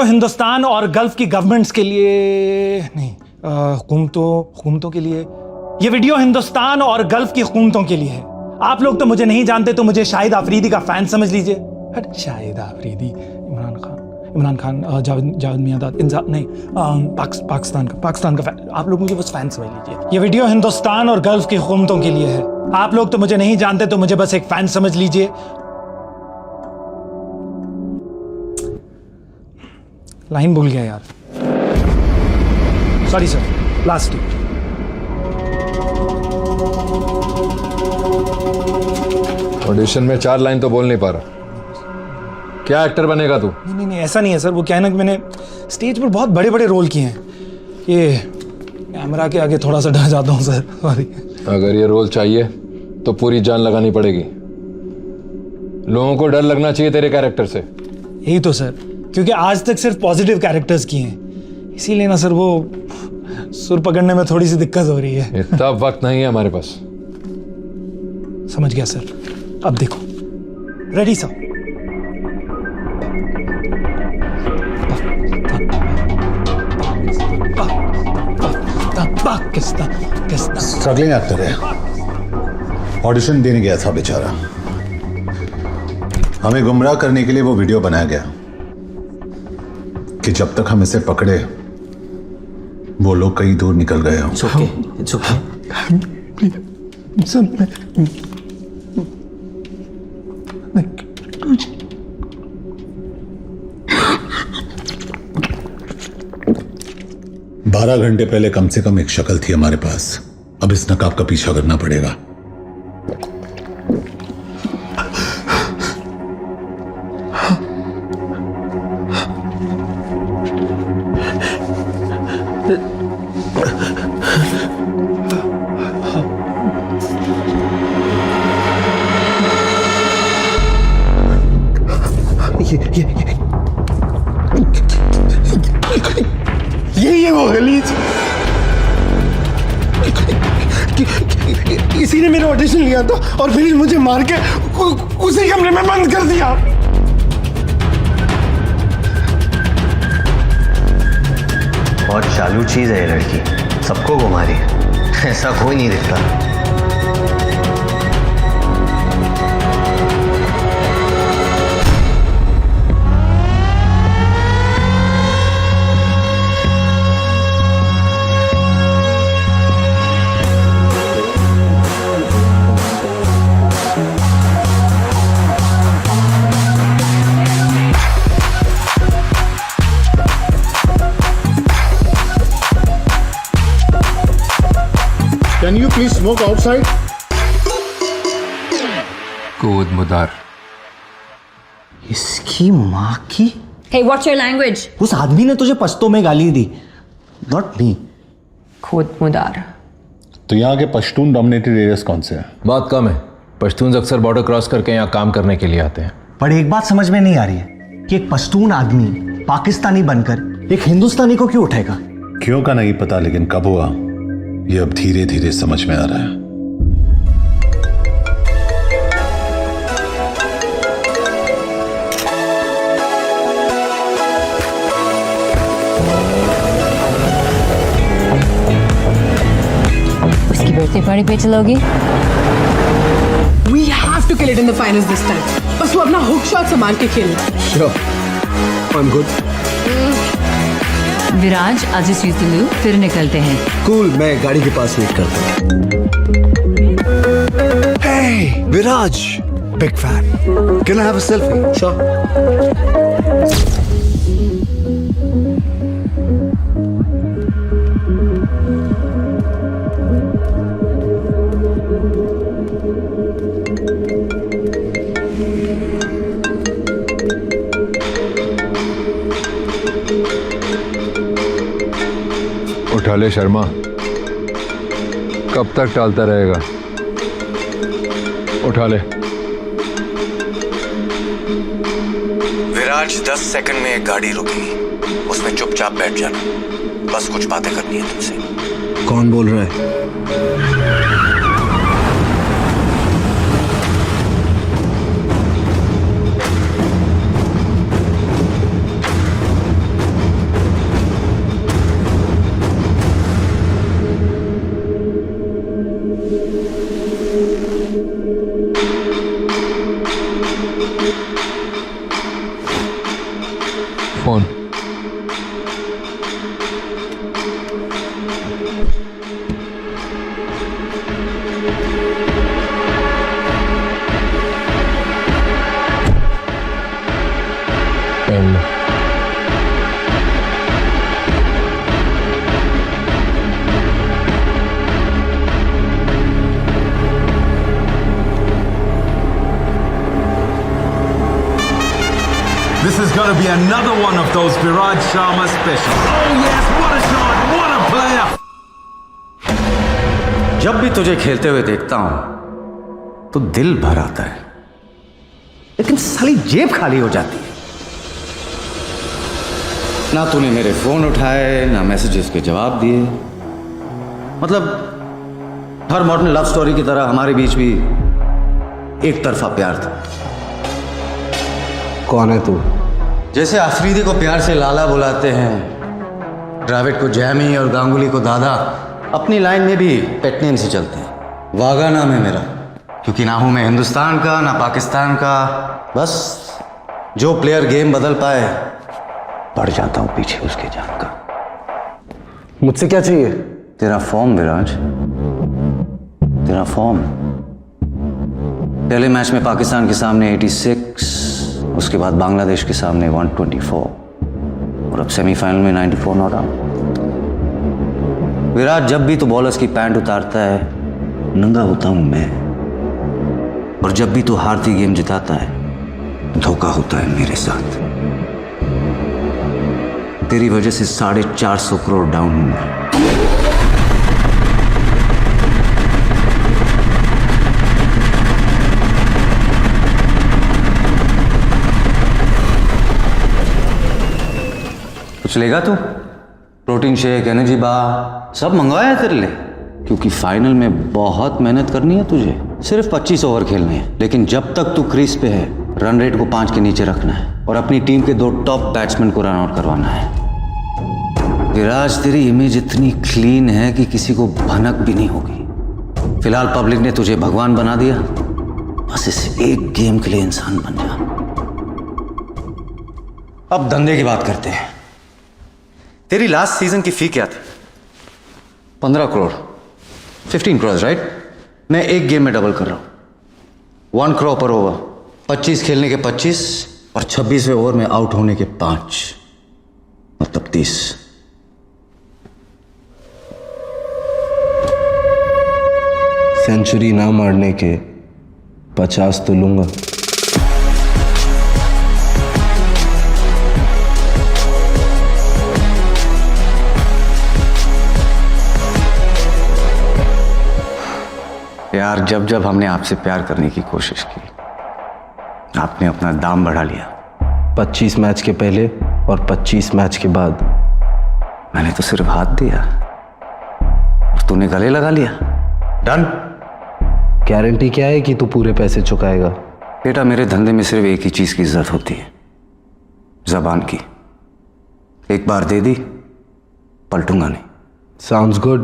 हिंदुस्तान और गल्फ की गवर्नमेंट्स के लिए नहीं, हुकूमतों के लिए ये वीडियो हिंदुस्तान और गल्फ की हुकूमतों के लिए है। आप लोग तो मुझे नहीं जानते, तो मुझे शाहिद आफरीदी का फैन समझ लीजिए। हट, शाहिद आफरीदी, इमरान खान, जावेद मियादाद, नहीं, पाकिस्तान का फैन। आप लोग मुझे बस फैन समझ लीजिए। ये वीडियो हिंदुस्तान और गल्फ की हुकूमतों के लिए है। आप लोग तो मुझे नहीं जानते, तो मुझे बस एक फैन समझ लीजिए। लाइन भूल गया यार, सॉरी सर, लास्ट। ऑडिशन में 4 लाइन तो बोल नहीं पा रहा, क्या एक्टर बनेगा तू? नहीं, ऐसा नहीं है सर। वो क्या है ना कि मैंने स्टेज पर बहुत बड़े बड़े रोल किए हैं, ये कैमरा के आगे थोड़ा सा डर जाता हूँ सर, सॉरी। अगर ये रोल चाहिए तो पूरी जान लगानी पड़ेगी। लोगों को डर लगना चाहिए तेरे कैरेक्टर से। यही तो सर, क्योंकि आज तक सिर्फ पॉजिटिव कैरेक्टर्स किए हैं, इसीलिए ना सर वो सुर पकड़ने में थोड़ी सी दिक्कत हो रही है। इतना वक्त नहीं है हमारे पास। समझ गया सर, अब देखो, रेडी सर। स्ट्रगलिंग एक्टर है, ऑडिशन देने गया था बेचारा। हमें गुमराह करने के लिए वो वीडियो बनाया गया कि जब तक हम इसे पकड़े वो लोग कहीं दूर निकल गए हों। It's okay. बारह घंटे पहले कम से कम एक शक्ल थी हमारे पास, अब इस नकाब का पीछा करना पड़ेगा। यही है वो गलीज, इसी ने मेरा ऑडिशन लिया था और फिर मुझे मार के उसी कमरे में बंद कर दिया। बहुत चालू चीज है ये लड़की, सबको घुमा रही है, ऐसा कोई नहीं दिखता। Can you please smoke outside? कूद मुदार। इसकी माँ की। Hey, what's your language? उस आदमी ने तुझे पश्तो में गाली दी, not me. खुद मुदार। तो यहाँ के पश्तून डोमिनेटेड एरियाज कौन से हैं? बात कम है, पश्तून अक्सर बॉर्डर क्रॉस करके यहाँ काम करने के लिए आते हैं। पर एक बात समझ में नहीं आ रही है कि एक पश्तून आदमी पाकिस्तानी बनकर एक हिंदुस्तानी को क्यों उठाएगा? क्यों का नहीं पता, लेकिन कब हुआ ये अब धीरे धीरे समझ में आ रहा है। उसकी बर्थडे पार्टी पे चलोगी? We have to kill it in the finals this time. बस वो अपना हुक शॉट संभाल के खेलना। Sure, I'm good. Viraj, I'll just use the loo, फिर निकलते हैं। Cool, मैं गाड़ी के पास वेट करता हूँ। Hey, Viraj, big fan. Can I have a selfie? Sure. उठा ले शर्मा, कब तक टालता रहेगा? उठा ले। विराज, 10 सेकंड में एक गाड़ी रुकी, उसमें चुपचाप बैठ जाना, बस कुछ बातें करनी है तुमसे। कौन बोल रहा है? is going to be another one of those Viraj Sharma specials. Oh yes, what a shot, what a player! जब भी तुझे खेलते हुए देखता हूं तो दिल भर आता है, लेकिन साली जेब खाली हो जाती है। ना तूने मेरे फोन उठाए, ना मैसेजेस के जवाब दिए। मतलब हर मॉडर्न लव स्टोरी की तरह हमारे बीच भी एक तरफा प्यार था। कौन है तू? जैसे आफरीदी को प्यार से लाला बुलाते हैं, द्रविड़ को जैमी और गांगुली को दादा, अपनी लाइन में भी पेट नेम से चलते हैं। वागा नाम है मेरा, क्योंकि ना हूं मैं हिंदुस्तान का ना पाकिस्तान का। बस जो प्लेयर गेम बदल पाए, पड़ जाता हूं पीछे उसके जान का। मुझसे क्या चाहिए? तेरा फॉर्म विराज, तेरा फॉर्म। पहले मैच में पाकिस्तान के सामने 86, उसके बाद बांग्लादेश के सामने 124 और अब सेमीफाइनल में 94 नॉट आउट। विराट, जब भी तो बॉलर्स की पैंट उतारता है, नंगा होता हूं मैं, और जब भी तो हारती गेम जिताता है, धोखा होता है मेरे साथ। तेरी वजह से 450 करोड़ डाउन हूं मैं। कुछ लेगा तू? प्रोटीन शेक, एनर्जी बार सब मंगवाया तेरे लिए, क्योंकि फाइनल में बहुत मेहनत करनी है तुझे। सिर्फ 25 ओवर खेलने हैं, लेकिन जब तक तू क्रीज पे है, रन रेट को 5 के नीचे रखना है और अपनी टीम के 2 टॉप बैट्समैन को रन आउट करवाना है। विराज, तेरी इमेज इतनी क्लीन है कि किसी को भनक भी नहीं होगी। फिलहाल पब्लिक ने तुझे भगवान बना दिया, बस इस एक गेम के लिए इंसान बन जा। अब धंधे की बात करते हैं। तेरी लास्ट सीजन की फी क्या थी? 15 करोड़, 15 करोड़, राइट? मैं एक गेम में डबल कर रहा हूं, 1 करोड़ पर ओवर। 25 खेलने के 25 और 26वें ओवर में आउट होने के 5, मतलब 30। सेंचुरी ना मारने के 50 तो लूंगा। यार, जब जब हमने आपसे प्यार करने की कोशिश की, आपने अपना दाम बढ़ा लिया। 25 मैच के पहले और 25 मैच के बाद मैंने तो सिर्फ हाथ दिया और तूने गले लगा लिया। डन। गारंटी क्या है कि तू पूरे पैसे चुकाएगा? बेटा, मेरे धंधे में सिर्फ एक ही चीज की इज्जत होती है, जबान की। एक बार दे दी, पलटूंगा नहीं। Sounds good.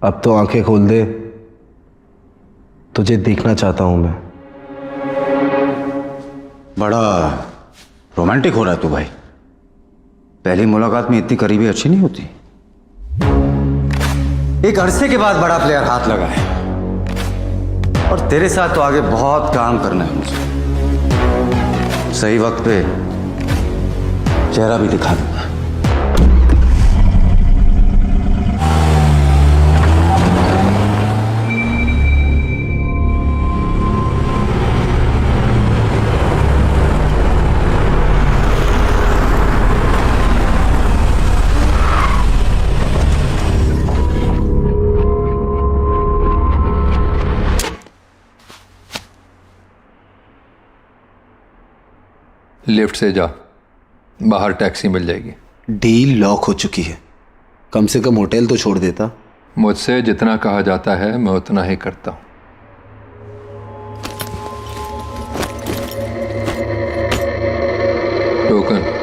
अब तो आंखें खोल दे, तुझे देखना चाहता हूं मैं। बड़ा रोमांटिक हो रहा है तू भाई। पहली मुलाकात में इतनी करीबी अच्छी नहीं होती। एक अरसे के बाद बड़ा प्लेयर हाथ लगा है, और तेरे साथ तो आगे बहुत काम करना है मुझे। सही वक्त पे चेहरा भी दिखा दूंगा। लिफ्ट से जा, बाहर टैक्सी मिल जाएगी। डील लॉक हो चुकी है, कम से कम होटल तो छोड़ देता। मुझसे जितना कहा जाता है मैं उतना ही करता हूं। टोकन।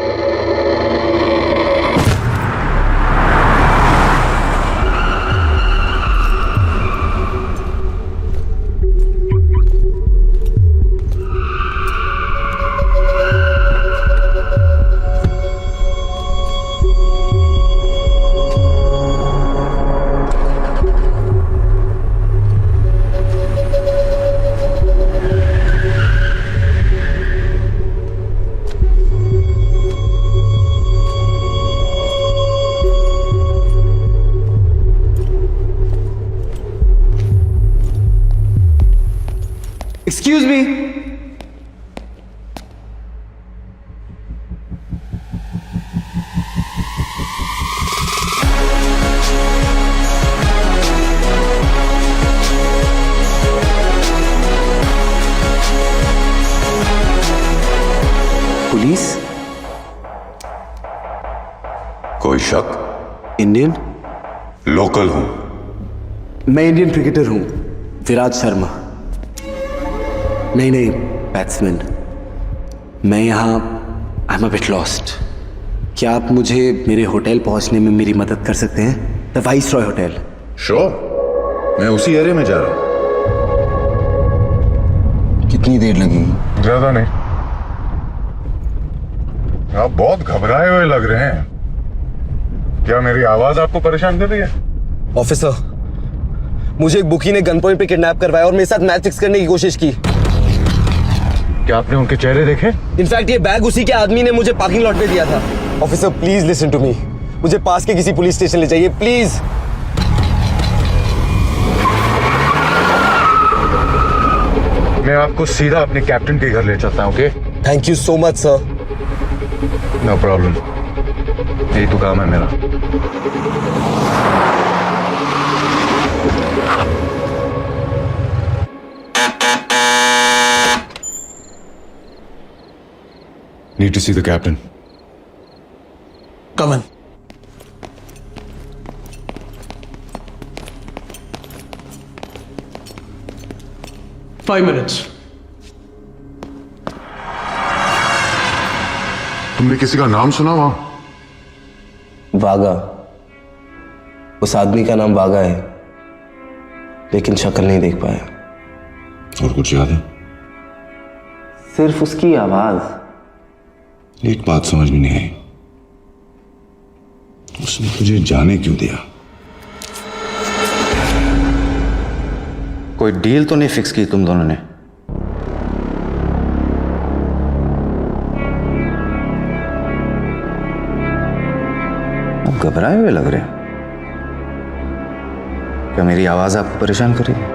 Excuse me. शक? इंडियन? लोकल हूं। मैं इंडियन क्रिकेटर हूं, विराट शर्मा। नहीं, बैट्समैन। मैं यहाँ I am a bit lost. क्या आप मुझे मेरे होटल पहुंचने में मेरी मदद कर सकते हैं? The viceroy hotel. श्योर, मैं उसी एरिया में जा रहा हूं। कितनी देर लगेगी? ज्यादा नहीं। आप बहुत घबराए हुए लग रहे हैं। क्या मेरी आवाज आपको परेशान कर रही है? ऑफिसर, मुझे एक बुकी ने गन पॉइंट पे किडनैप करवाया और मेरे साथ मैच फिक्स करने की कोशिश की। क्या आपने उनके चेहरे देखे? इनफैक्ट ये बैग उसी के आदमी ने मुझे पार्किंग लॉट पे दिया था। Officer please listen to me. मुझे पास के किसी पुलिस स्टेशन ले जाइए प्लीज। मैं आपको सीधा अपने कैप्टन के घर ले चलता हूं, okay? Thank you so much sir. No problem, यही तो काम है मेरा। Need to see the captain. Come in. Five minutes. तुमने किसी का नाम सुना वहां? वागा। उस आदमी का नाम वागा है, लेकिन शक्ल नहीं देख पाया। और कुछ याद है? सिर्फ उसकी आवाज। एक बात समझ में नहीं आई, उसने तुझे जाने क्यों दिया? कोई डील तो नहीं फिक्स की तुम दोनों ने? आप घबराए हुए लग रहे हैं। क्या मेरी आवाज आपको परेशान कर रही है?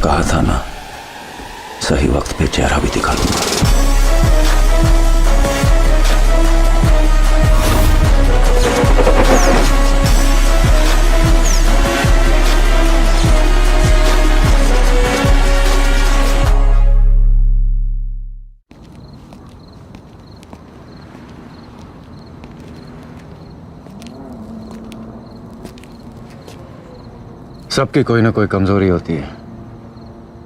कहा था ना, सही वक्त पे चेहरा भी दिखा दूंगा। सबकी कोई ना कोई कमजोरी होती है,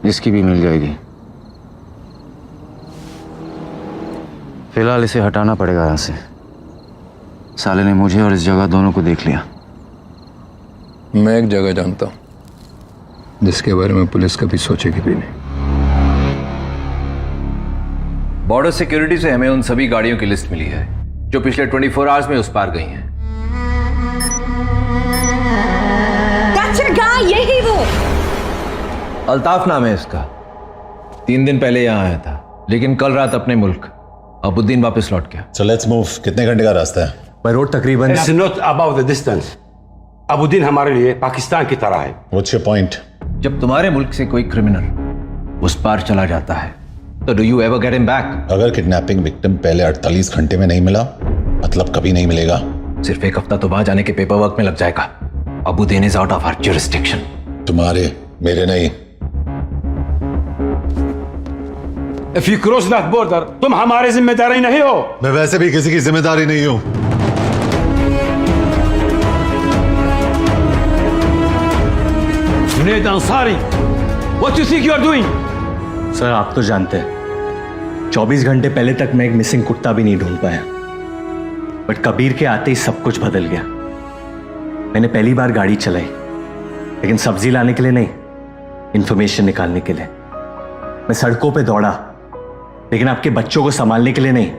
जिसकी भी मिल जाएगी। फिलहाल इसे हटाना पड़ेगा यहां से। साले ने मुझे और इस जगह दोनों को देख लिया। मैं एक जगह जानता हूं जिसके बारे में पुलिस कभी सोचेगी भी नहीं। बॉर्डर सिक्योरिटी से हमें उन सभी गाड़ियों की लिस्ट मिली है जो पिछले 24 आवर्स में उस पार गई हैं। यही वो अल्ताफ नाम है इसका। 3 दिन पहले यहां आया था, लेकिन कल रात अपने मुल्क अबुद्दीन वापस लौट गया। So let's move. कितने घंटे का रास्ता है? बाय रोड तकरीबन। It's not about the distance. अबुद्दीन हमारे लिए पाकिस्तान की तरह है। What's your point? जब तुम्हारे मुल्क से कोई क्रिमिनल उस पार चला जाता है तो do you ever get him back? अगर किडनैपिंग विक्टिम पहले 48 घंटे में नहीं मिला, मतलब कभी नहीं मिलेगा। सिर्फ एक हफ्ता तो वहां जाने के पेपर वर्क में लग जाएगा। Abuddin is out of our jurisdiction. तुम्हारे, मेरे नहीं। If you cross that border, तुम हमारे जिम्मेदारी नहीं हो। मैं वैसे भी किसी की जिम्मेदारी नहीं हूं। Junaid Ansari, what you think you are doing? Sir आप तो जानते हैं 24 घंटे पहले तक मैं एक मिसिंग कुत्ता भी नहीं ढूंढ पाया, बट कबीर के आते ही सब कुछ बदल गया। मैंने पहली बार गाड़ी चलाई, लेकिन सब्जी लाने के लिए नहीं, इंफॉर्मेशन निकालने के लिए। मैं सड़कों पे दौड़ा, लेकिन आपके बच्चों को संभालने के लिए नहीं,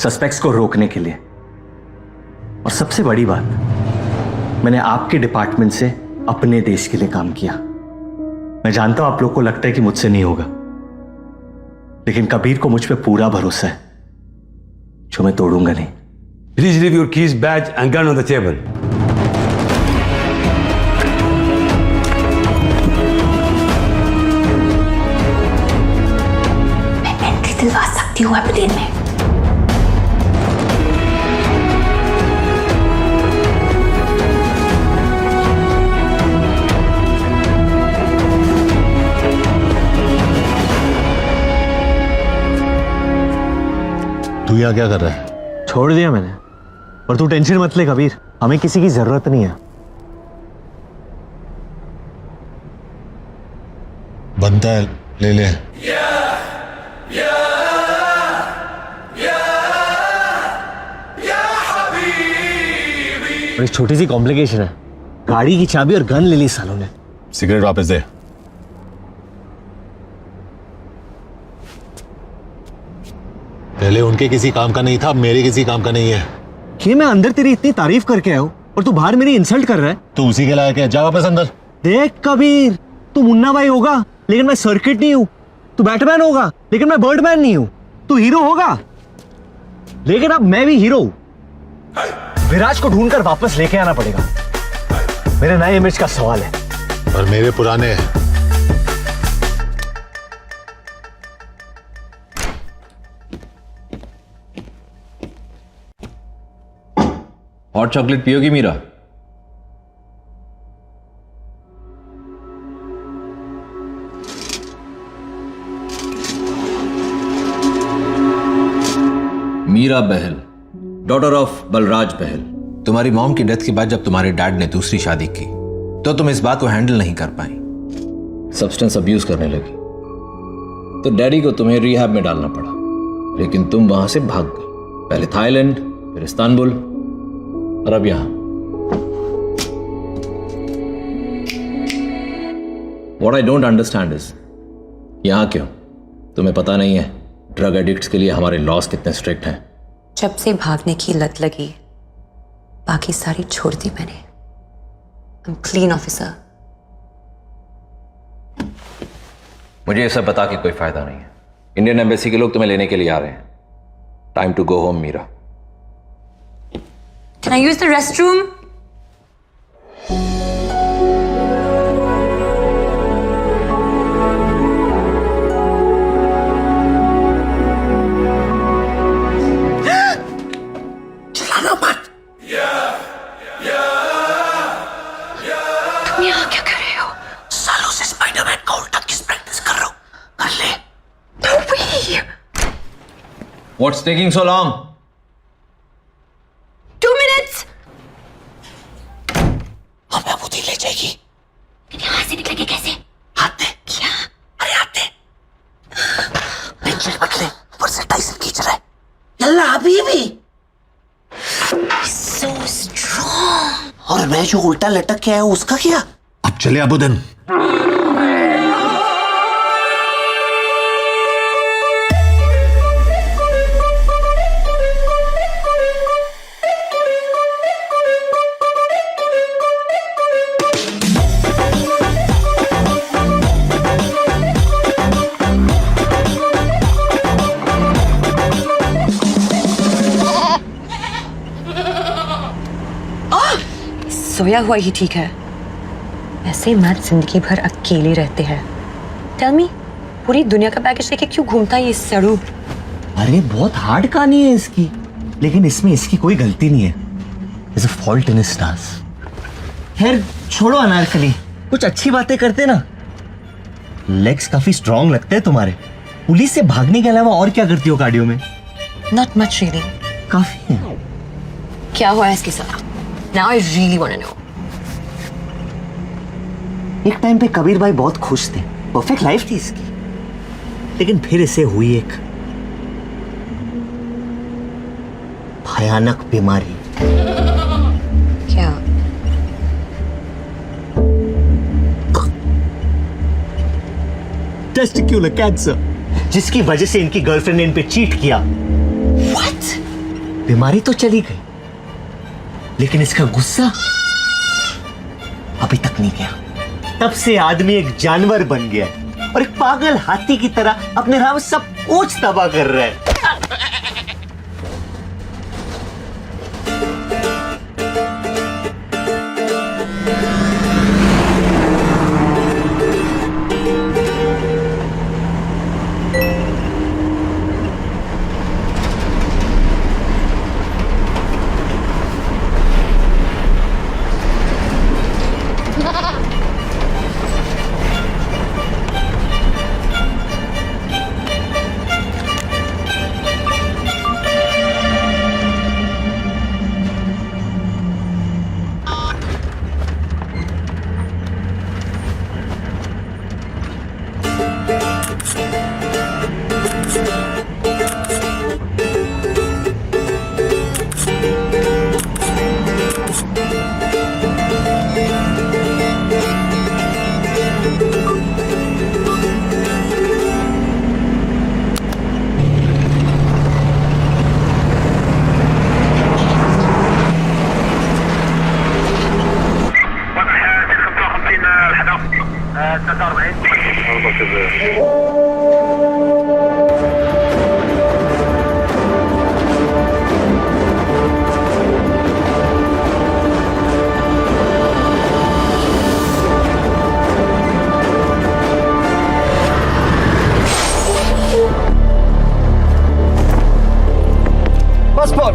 सस्पेक्ट्स को रोकने के लिए। और सबसे बड़ी बात, मैंने आपके डिपार्टमेंट से अपने देश के लिए काम किया। मैं जानता हूं आप लोग को लगता है कि मुझसे नहीं होगा, लेकिन कबीर को मुझ पे पूरा भरोसा है, जो मैं तोड़ूंगा नहीं। Please leave your keys, badge and gun on the table. दिलवा सकती हूँ अबुद्दीन में। तू यहाँ क्या कर रहा है? छोड़ दिया मैंने, और तू टेंशन मत ले कबीर, हमें किसी की जरूरत नहीं है। बनता है, ले ले। और एक छोटी सी कॉम्प्लिकेशन है, गाड़ी की चाबी और गन ले ली सालों ने। सिगरेट वापस दे। पहले उनके किसी काम का नहीं था, अब मेरे किसी काम का नहीं है। ये मैं अंदर तेरी इतनी तारीफ करके आया हूं और तू बाहर मेरी इंसल्ट कर रहा है। तू उसी के लायक है, जा वापस अंदर। देख कबीर, तू मुन्ना भाई होगा लेकिन मैं सर्किट नहीं हूं, तू बैटमैन होगा लेकिन मैं बर्डमैन नहीं हूं, तू हीरो होगा लेकिन अब मैं भी हीरो हूं। विराज को ढूंढकर वापस लेके आना पड़ेगा, मेरे नए इमेज का सवाल है। और मेरे पुराने हैं। हॉट चॉकलेट पियोगी मीरा? Meera Bahl, daughter of Balraj Bahl. तुम्हारी मॉम की डेथ के बाद जब तुम्हारे डैड ने दूसरी शादी की तो तुम इस बात को हैंडल नहीं कर पाई, सब्सटेंस अब्यूज करने लगी, तो डैडी को तुम्हें रिहैब में डालना पड़ा, लेकिन तुम वहां से भाग गई। पहले थाईलैंड, फिर इस्तांबुल और अब यहां। What I don't understand is, यहां क्यों? तुम्हें पता नहीं है ड्रग एडिक्ट्स के लिए हमारे लॉस कितने स्ट्रिक्ट हैं। जब से भागने की लत लगी, बाकी सारी छोड़ दी मैंने। I'm clean officer. मुझे ये सब बता के कोई फायदा नहीं है। इंडियन एम्बेसी के लोग तुम्हें लेने के लिए आ रहे हैं। Time to go home Meera. Can I use the restroom? चलाना मत। तुम यहाँ क्या कर रहे हो? सालों से स्पाइडरमैन का उल्टा किस प्रैक्टिस कर रहा हूं, कर ले। What's taking so long? 2 minutes. हमें बुद्धि ले जाएगी। यहाँ से निकलेंगे कैसे? हाथ दे। क्या? अरे हाथ दे। पेंसिल मत ले, ऊपर से टाइसन खींच रहा है। यल्ला अभी भी। So strong. और मैं जो उल्टा लटक के आया उसका क्या? अब चले अबुदन। सोया हुआ ही ठीक है, ऐसे मर्द जिंदगी भर अकेले रहते हैं। टेल मी, पूरी दुनिया का पैकेज लेके क्यों घूमता है ये सड़ू? अरे बहुत हार्ड कहानी है इसकी, लेकिन इसमें इसकी कोई गलती नहीं है। There's a fault in his stars. खैर छोड़ो अनारकली, कुछ अच्छी बातें करते ना। लेग्स काफी स्ट्रॉन्ग लगते हैं तुम्हारे। पुलिस से भागने के अलावा और क्या करती हो कार्डियो में? Not much really. काफी है। क्या हुआ है इसके साथ? Now I really want to know. एक टाइम पे कबीर भाई बहुत खुश थे, परफेक्ट लाइफ थी इसकी, लेकिन फिर इसे हुई एक भयानक बीमारी। क्या? टेस्टिक्युलर कैंसर, जिसकी वजह से इनकी गर्लफ्रेंड ने इन पे चीट किया। What? बीमारी तो चली गई, लेकिन इसका गुस्सा अभी तक नहीं गया। तब से आदमी एक जानवर बन गया है और एक पागल हाथी की तरह अपने राह में सब कुछ तबाह कर रहा है। Passport.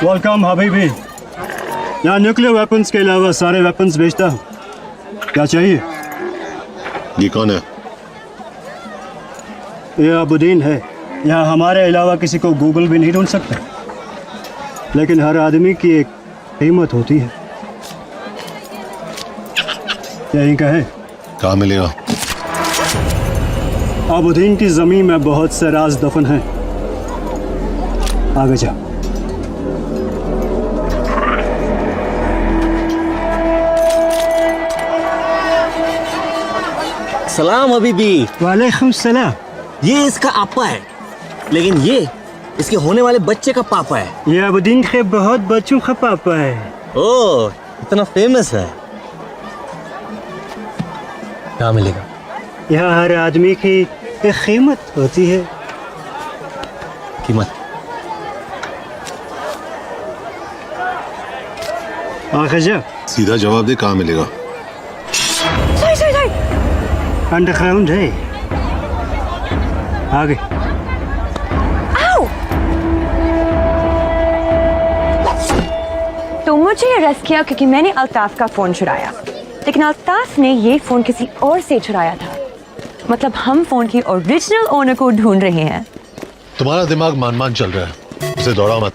वेलकम हबीबी। यहाँ न्यूक्लियर वेपन्स के अलावा सारे वेपन्स बेचता हूँ। क्या चाहिए? ये कौन है? ये अबुद्दीन है। यहाँ हमारे अलावा किसी को गूगल भी नहीं ढूंढ सकता, लेकिन हर आदमी की एक कीमत होती है। यही कहे। कहाँ मिलेगा? अबुद्दीन की जमीन में बहुत से राज दफन हैं। आगे जा। सलाम हबीबी। वालेकुम सलाम। ये इसका आपा है, लेकिन ये इसके होने वाले बच्चे का पापा है। ये अबुद्दीन के बहुत बच्चों का पापा है। ओह, इतना फेमस है। क्या मिलेगा? यहाँ हर आदमी की एक कीमत होती है। कीमत? आगे जा। सीधा जवाब दे, कहाँ मिलेगा? अंडरग्राउंड है। आगे। तो मुझे अरेस्ट किया क्योंकि मैंने अल्ताफ का फोन चुराया, लेकिन अल्ताफ ने ये फोन किसी और से चुराया था। मतलब हम फोन की ओरिजिनल ओनर को ढूंढ रहे हैं। तुम्हारा दिमाग मान चल रहा है, उसे दौड़ा मत।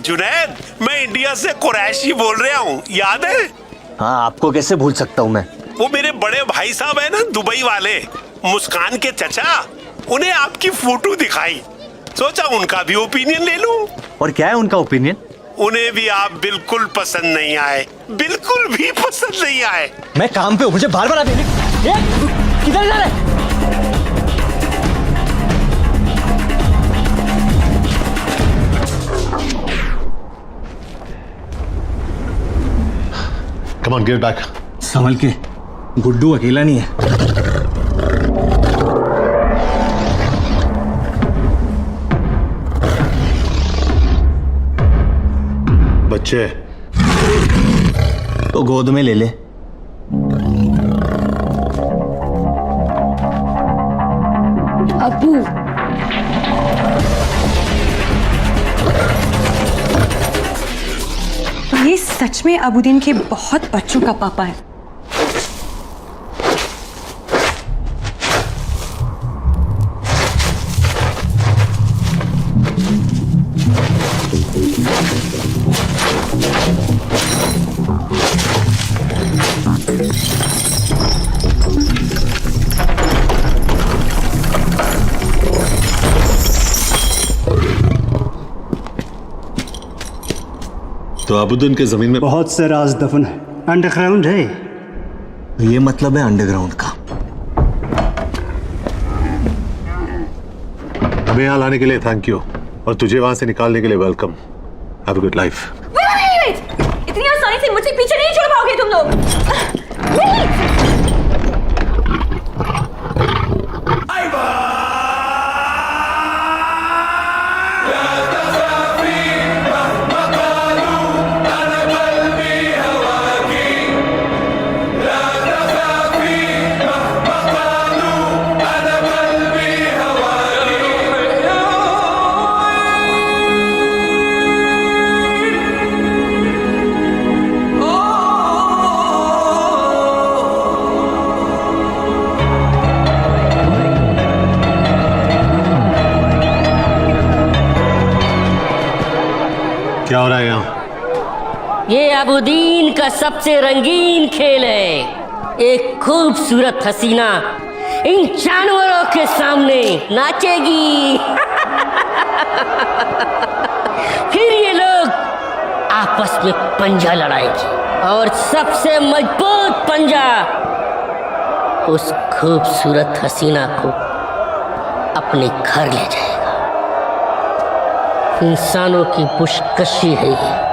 जुनैद, मैं इंडिया से कुरैशी बोल रहा हूँ, याद है? हाँ, आपको कैसे भूल सकता हूँ मैं। वो मेरे बड़े भाई साहब है ना, दुबई वाले, मुस्कान के चचा, उन्हें आपकी फोटो दिखाई, सोचा उनका भी ओपिनियन ले लूं। और क्या है उनका ओपिनियन? उन्हें भी आप बिल्कुल पसंद नहीं आए, बिल्कुल भी पसंद नहीं आए। मैं काम पे हूँ, मुझे बार बार आते किधर जा रहे? Come on, get back. संभल के, गुड्डू अकेला नहीं है। बच्चे तो गोद में ले ले। अबू, ये सच में अबुद्दीन के बहुत बच्चों का पापा है। तो अबुद्दीन के जमीन में बहुत से राज दफन है, अंडरग्राउंड है। ये मतलब है अंडरग्राउंड का। हमें यहाँ लाने के लिए थैंक यू, और तुझे वहां से निकालने के लिए welcome. Have a good life. इतनी आसानी से मुझसे पीछे नहीं छोड़ पाओगे तुम लोग। क्या हो रहा है यहाँ? ये अबुद्दीन का सबसे रंगीन खेल है। एक खूबसूरत हसीना इन जानवरों के सामने नाचेगी। फिर ये लोग आपस में पंजा लड़ाएंगे और सबसे मजबूत पंजा उस खूबसूरत हसीना को अपने घर ले जाएगा। इंसानों की पुशकशी है ये।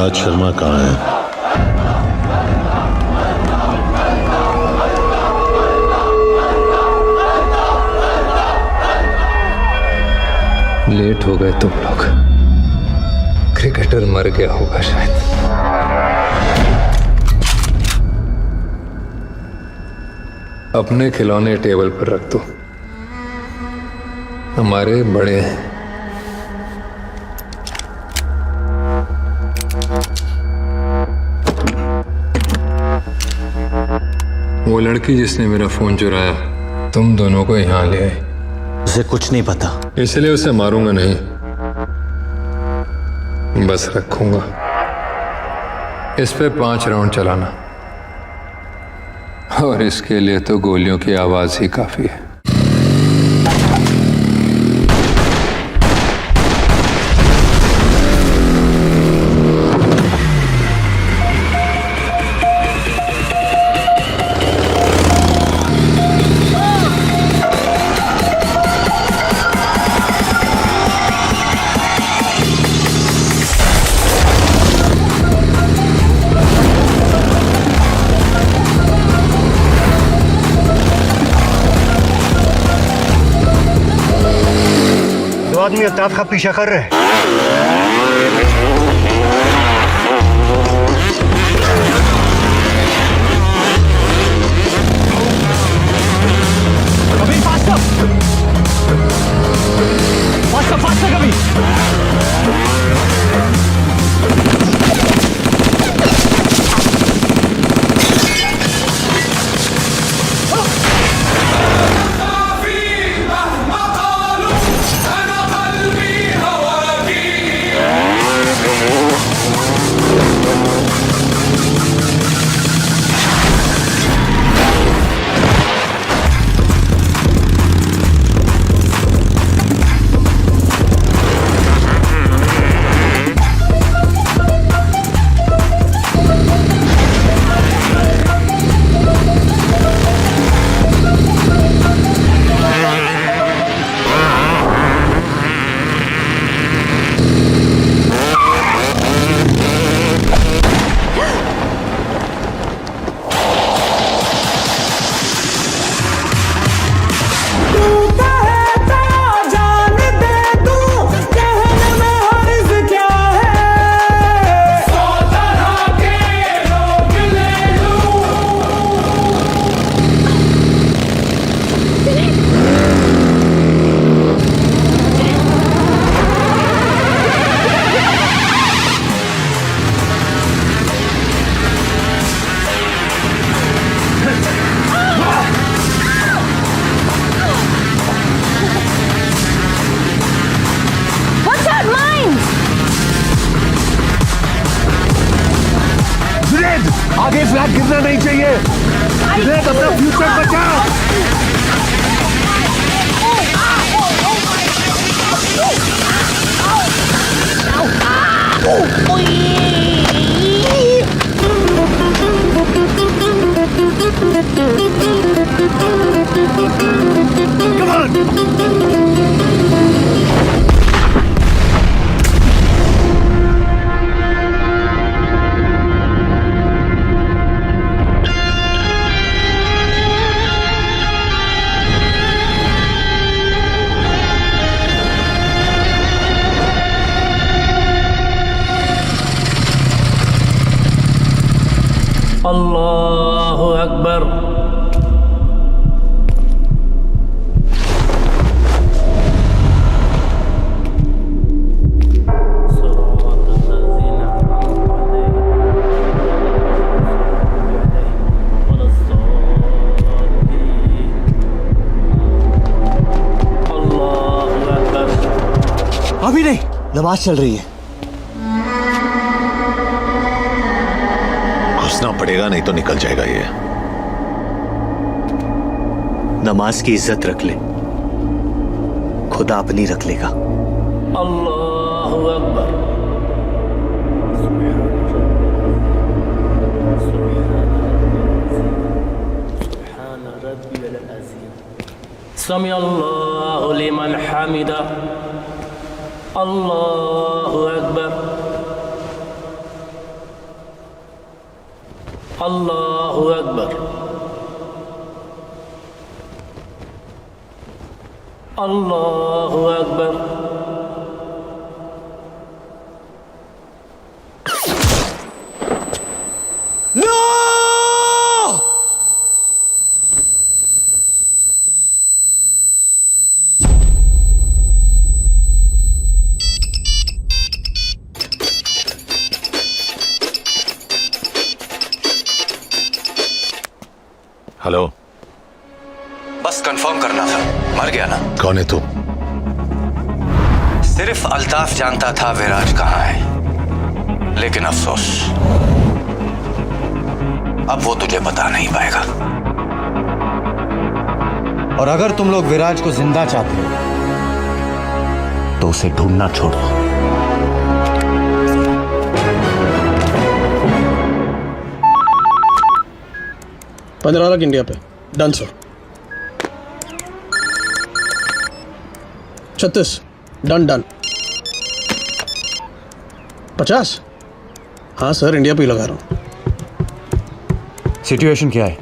विराज शर्मा कहाँ है? लेट हो गए तुम लोग। क्रिकेटर मर गया होगा शायद। अपने खिलौने टेबल पर रख दो, हमारे बड़े हैं। वो लड़की जिसने मेरा फोन चुराया तुम दोनों को यहाँ ले आई। उसे कुछ नहीं पता, इसलिए उसे मारूंगा नहीं, बस रखूंगा। इस पे 5 राउंड चलाना, और इसके लिए तो गोलियों की आवाज ही काफी है। आदमी अल्ताफ का पीछा कर रहे हैं। कभी फास्टर कभी। आगे फ्लैग गिरना नहीं चाहिए। देख अपना फ्यूचर बचा। Come on! अल्लाहु अकबर। अभी नहीं, नमाज चल रही है। घुसना पड़ेगा नहीं तो निकल जाएगा ये। नमाज की इज्जत रख ले, खुदा अपनी रख लेगा। अल्लाहु अकबर। समी अल्लाहु लिमन हमिदा। अल्लाहु अकबर। अल्लाहु अकबर अल्लाहु अकबर हेलो। बस कंफर्म करना था, मर गया ना? कौन है तू? सिर्फ अल्ताफ जानता था विराज कहाँ है, लेकिन अफसोस अब वो तुझे बता नहीं पाएगा। और अगर तुम लोग विराज को जिंदा चाहते हो तो उसे ढूंढना छोड़ो। $15 इंडिया पे डन सर। 36 डन 50। हाँ सर, इंडिया पे ही लगा रहा हूँ। सिचुएशन क्या है?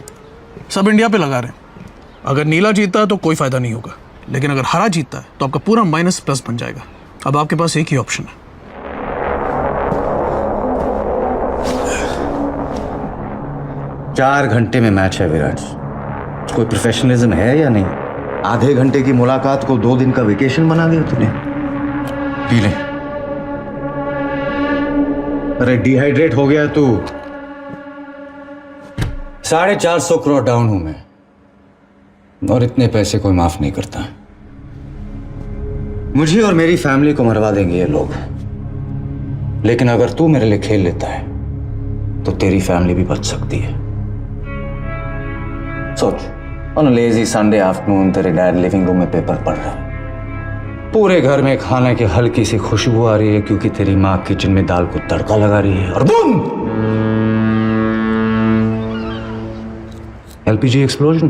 सब इंडिया पे लगा रहे हैं। अगर नीला जीतता है तो कोई फायदा नहीं होगा, लेकिन अगर हरा जीतता है तो आपका पूरा माइनस प्लस बन जाएगा। अब आपके पास एक ही ऑप्शन है। चार घंटे में मैच है विराज। कोई प्रोफेशनलिज्म है या नहीं? आधे घंटे की मुलाकात को 2 दिन का वेकेशन बना दिया तूने। पी ले। अरे डिहाइड्रेट हो गया तू। 450 करोड़ डाउन हूं मैं, और इतने पैसे कोई माफ नहीं करता। मुझे और मेरी फैमिली को मरवा देंगे ये लोग, लेकिन अगर तू मेरे लिए खेल लेता है तो तेरी फैमिली भी बच सकती है। सोच, ऑन लेजी संडे आफ्टरनून तेरे डैड लिविंग रूम में पेपर पढ़ रहा है। पूरे घर में खाने की हल्की सी खुशबू आ रही है क्योंकि तेरी माँ किचन में दाल को तड़का लगा रही है, और बूम, एलपीजी एक्सप्लोजन।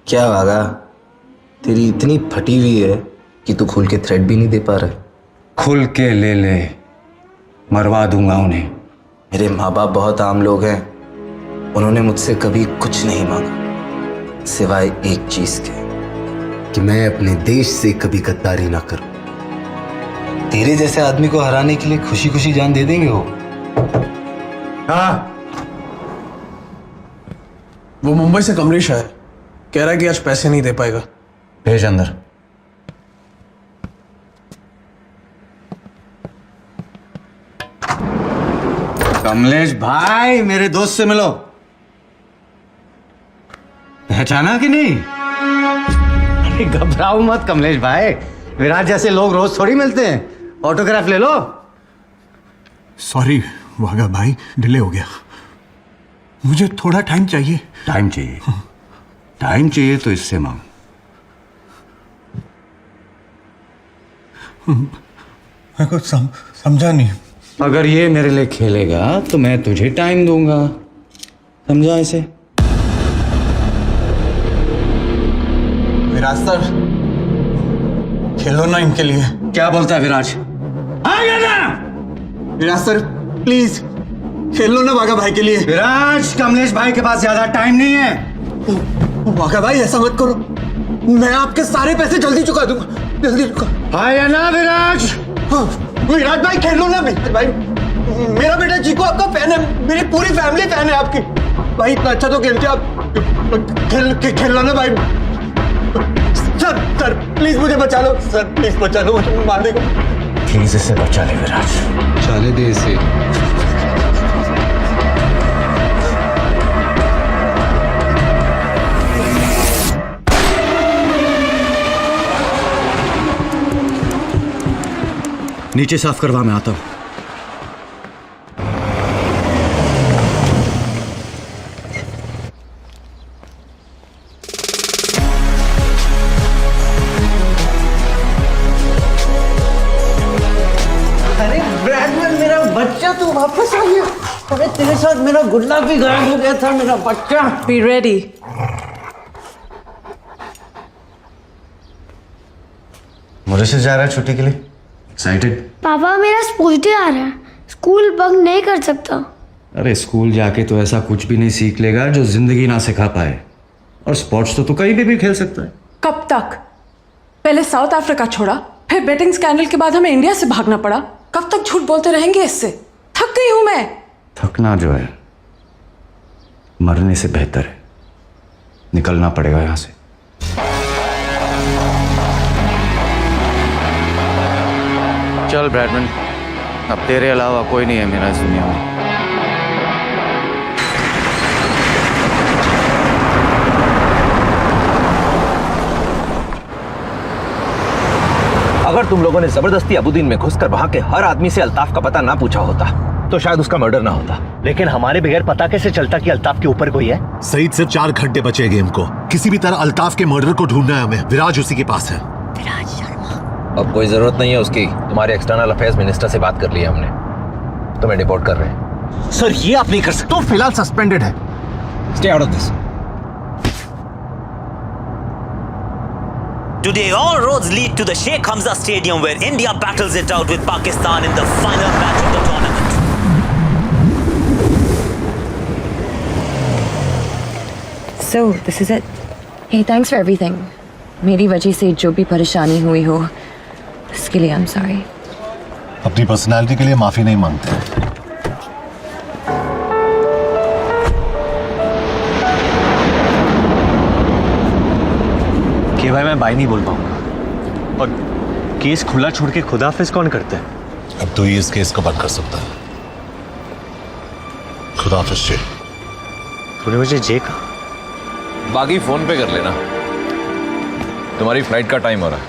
क्या वागा, तेरी इतनी फटी हुई है कि तू खुल के थ्रेड भी नहीं दे पा रहा। खुल के ले ले, मरवा दूंगा उन्हें। मेरे माँ बाप बहुत आम लोग हैं, उन्होंने मुझसे कभी कुछ नहीं मांगा सिवाय एक चीज के, कि मैं अपने देश से कभी गद्दारी ना करूं। तेरे जैसे आदमी को हराने के लिए खुशी खुशी जान दे देंगे वो। हाँ, वो मुंबई से कमलेश आया, कह रहा है कि आज पैसे नहीं दे पाएगा। भेज अंदर। कमलेश भाई, मेरे दोस्त से मिलो। पहचाना कि नहीं? अरे घबराओ मत कमलेश भाई, विराज जैसे लोग रोज थोड़ी मिलते हैं। ऑटोग्राफ ले लो। सॉरी वागा भाई, डिले हो गया। मुझे थोड़ा टाइम चाहिए। टाइम चाहिए? टाइम चाहिए तो इससे मांग। मैं कुछ समझा नहीं। अगर ये मेरे लिए खेलेगा तो मैं तुझे टाइम दूंगा, समझा इसे? विराज सर, खेलो ना इनके लिए। क्या बोलता है विराज? आएगा ना? विराज सर प्लीज खेलो ना वागा भाई के लिए। विराज, कमलेश भाई के पास ज्यादा टाइम नहीं है। वागा भाई ऐसा मत करो, मैं आपके सारे पैसे जल्दी चुका दूंगा। जल्दी चुका। हाँ या ना विराज? हाँ, विराज भाई खेलो ना। विराज भाई, मेरा बेटा चीकू आपका फैन है, मेरी पूरी फैमिली फैन है आपकी। भाई इतना अच्छा तो खेलते आप। खेलो ना भाई। सर प्लीज मुझे बचा लो। सर प्लीज बचा लो, मुझे मार देगा। प्लीज इसे बचा ले विराज। चले दे इसे। नीचे साफ करवा, मैं आता हूं। अरे ब्रैडमैन, मेरा बच्चा तू वापस आ गया। अरे तेरे साथ मेरा गुल्ला भी गायब हो गया था, मेरा बच्चा। Be ready. मॉरिशस जा रहा है छुट्टी के लिए? एक्साइटेड? पापा मेरा स्पोर्ट्स डे आ रहा है, स्कूल बंक नहीं कर सकता। अरे स्कूल जाके तो ऐसा कुछ भी नहीं सीख लेगा जो जिंदगी ना सिखा पाए। और स्पोर्ट्स तो तू कहीं भी खेल सकता है। कब तक? पहले साउथ अफ्रीका छोड़ा, फिर बेटिंग स्कैंडल के बाद हमें इंडिया से भागना पड़ा। कब तक झूठ बोलते रहेंगे? इससे थक गई हूं मैं। थकना जो है मरने से बेहतर है। निकलना पड़ेगा यहां से। चल ब्रैडमैन, अब तेरे अलावा कोई नहीं है मेरा इस दुनिया में। अगर तुम लोगों ने जबरदस्ती अबुद्दीन में घुसकर वहां के हर आदमी से अल्ताफ का पता ना पूछा होता तो शायद उसका मर्डर ना होता। लेकिन हमारे बगैर पता कैसे चलता कि अल्ताफ के ऊपर कोई है? सईद, सिर्फ 4 घंटे बचे गेम को। किसी भी तरह अल्ताफ के मर्डर को ढूंढना है हमें। विराज उसी के पास है। अब कोई जरूरत नहीं है उसकी। तुम्हारे एक्सटर्नल अफेयर्स मिनिस्टर से बात कर ली हमने। तुम्हें डिपोर्ट कर रहे हैं। सर ये आप नहीं कर सकते। तो फिलहाल सस्पेंडेड है। Stay out of this. Today, all roads lead to the Sheikh Hamza Stadium where India battles it out with Pakistan in the final match of the tournament. So, this is it. Hey, thanks for everything. मेरी वजह से जो भी परेशानी हुई हो, उसके लिए I'm sorry. अपनी पर्सनालिटी के लिए माफी नहीं मांगते। कि भाई मैं बाई नहीं बोल पाऊंगा। और केस खुला छोड़ के खुदाफिज कौन करता है? अब तो ही इस केस को बंद कर सकता है। खुदाफिज शेख। तूने मुझे जे कहा? बाकी फोन पे कर लेना। तुम्हारी फ्लाइट का टाइम हो रहा है।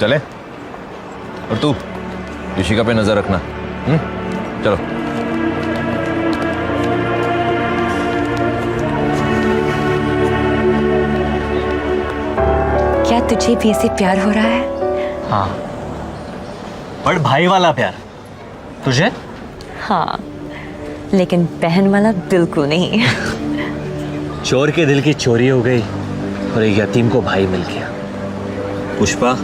चले? और तू ऋषिका पे नजर रखना। चलो। क्या तुझे भी ऐसे प्यार हो रहा है? हाँ, बड़ भाई वाला प्यार। तुझे? हाँ, लेकिन बहन वाला बिल्कुल नहीं। चोर के दिल की चोरी हो गई और एक यतीम को भाई मिल गया। Pushpa,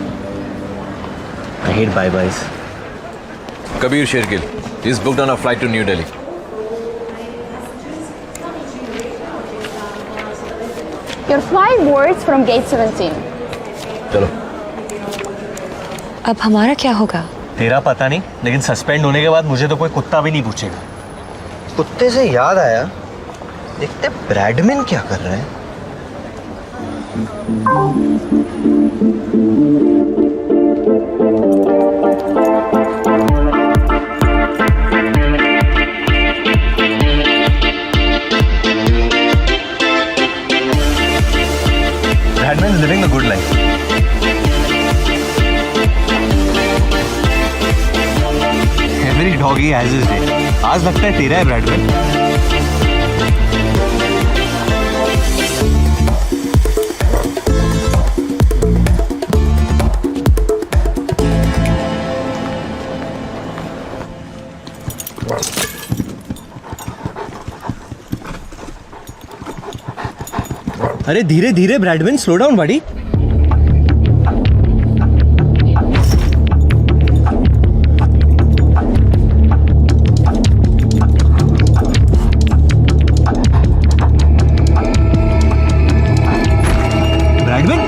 I hate bye-byes. Kabir Shergill is booked on a flight to New Delhi. Your flight boards from gate 17. चलो। अब हमारा क्या होगा? तेरा पता नहीं, लेकिन सस्पेंड होने के बाद मुझे तो कोई कुत्ता भी नहीं पूछेगा। कुत्ते से याद आया, देखते ब्रैडमैन क्या कर रहे हैं। Bradman is living the good life. Every doggy has his day. आज लगता है तेरा है ब्रैडमैन। अरे धीरे धीरे ब्रैडमैन, स्लो डाउन बड़ी। Bradman,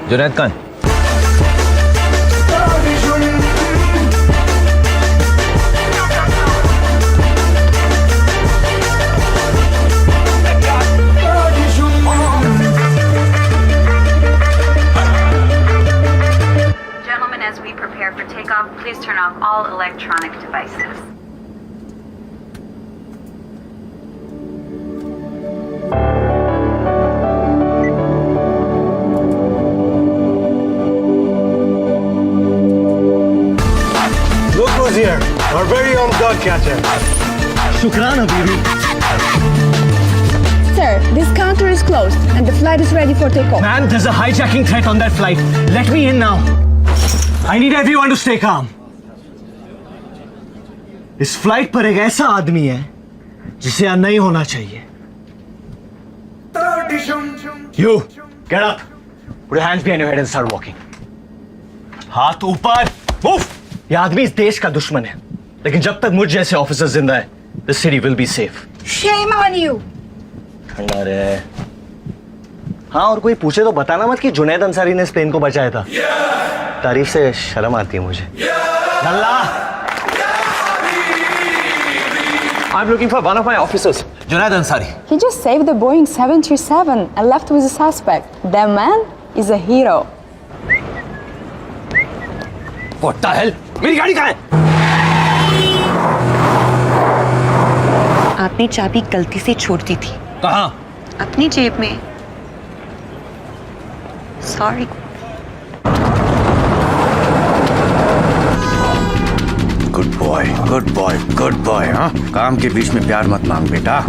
Junaid Khan, Gentlemen, as we prepare for takeoff, please turn off all electronic devices. Look who's here. और भाई हमका क्या चाहिए? शुक्राना बीवी। Sir, this counter is closed and the flight is ready for takeoff. Man, there's a hijacking threat on that flight. Let me in now. I need everyone to stay calm. इस flight पर एक ऐसा आदमी है जिसे यहाँ नहीं होना चाहिए। You, get up. Put your hands behind your head and start walking. हाथ ऊपर, move. ये आदमी इस देश का दुश्मन है, लेकिन जब तक मुझ जैसे ऑफिसर जिंदा है, the city will be safe. Shame on you. ठंडा रहे। हाँ, और कोई पूछे तो बताना मत कि जुनैद अंसारी ने स्पेन को बचाया था। तारीफ से शर्म आती है मुझे। अल्लाह। I'm looking for one of my officers, Junaid Ansari. He just saved the Boeing 737 and left with a suspect. That man is a hero. What the hell? मेरी गाड़ी कहाँ है? आपने चाबी गलती से छोड़ दी थी। कहाँ? अपनी जेब में। Sorry. Good boy, good boy, good boy. हाँ, काम के बीच में प्यार मत मांग बेटा।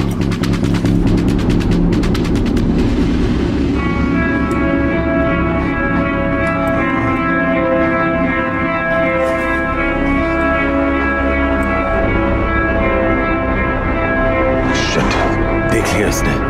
शिट, देख लिया इसने।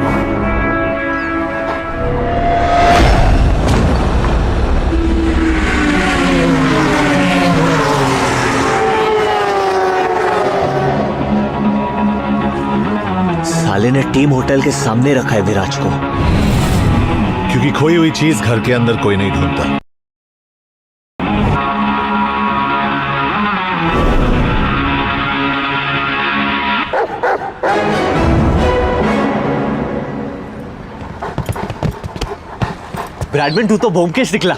साले ने टीम होटल के सामने रखा है विराज को। क्योंकि खोई हुई चीज घर के अंदर कोई नहीं ढूंढता। ब्रैडमैन, तू तो ब्योमकेश निकला।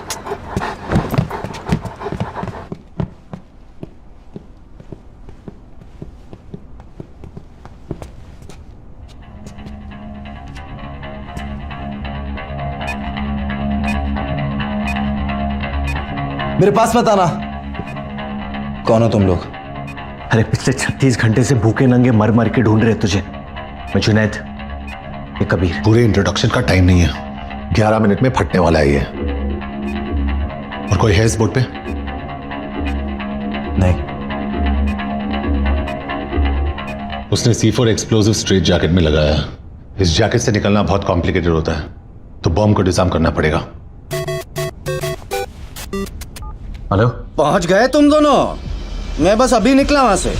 मेरे पास मत आना। कौन हो तुम लोग? अरे पिछले 36 घंटे से भूखे नंगे मर मर के ढूंढ रहे तुझे। मैं जुनैद, ये कबीर। पूरे इंट्रोडक्शन का टाइम नहीं है, 11 मिनट में फटने वाला है ये। और कोई है इस बोट पे? नहीं। उसने C4 एक्सप्लोसिव स्ट्रेट जैकेट में लगाया। इस जैकेट से निकलना बहुत कॉम्प्लिकेटेड होता है, तो बॉम्ब को डिजाइन करना पड़ेगा। हेलो, पहुंच गए तुम दोनों? मैं बस अभी निकला वहां से।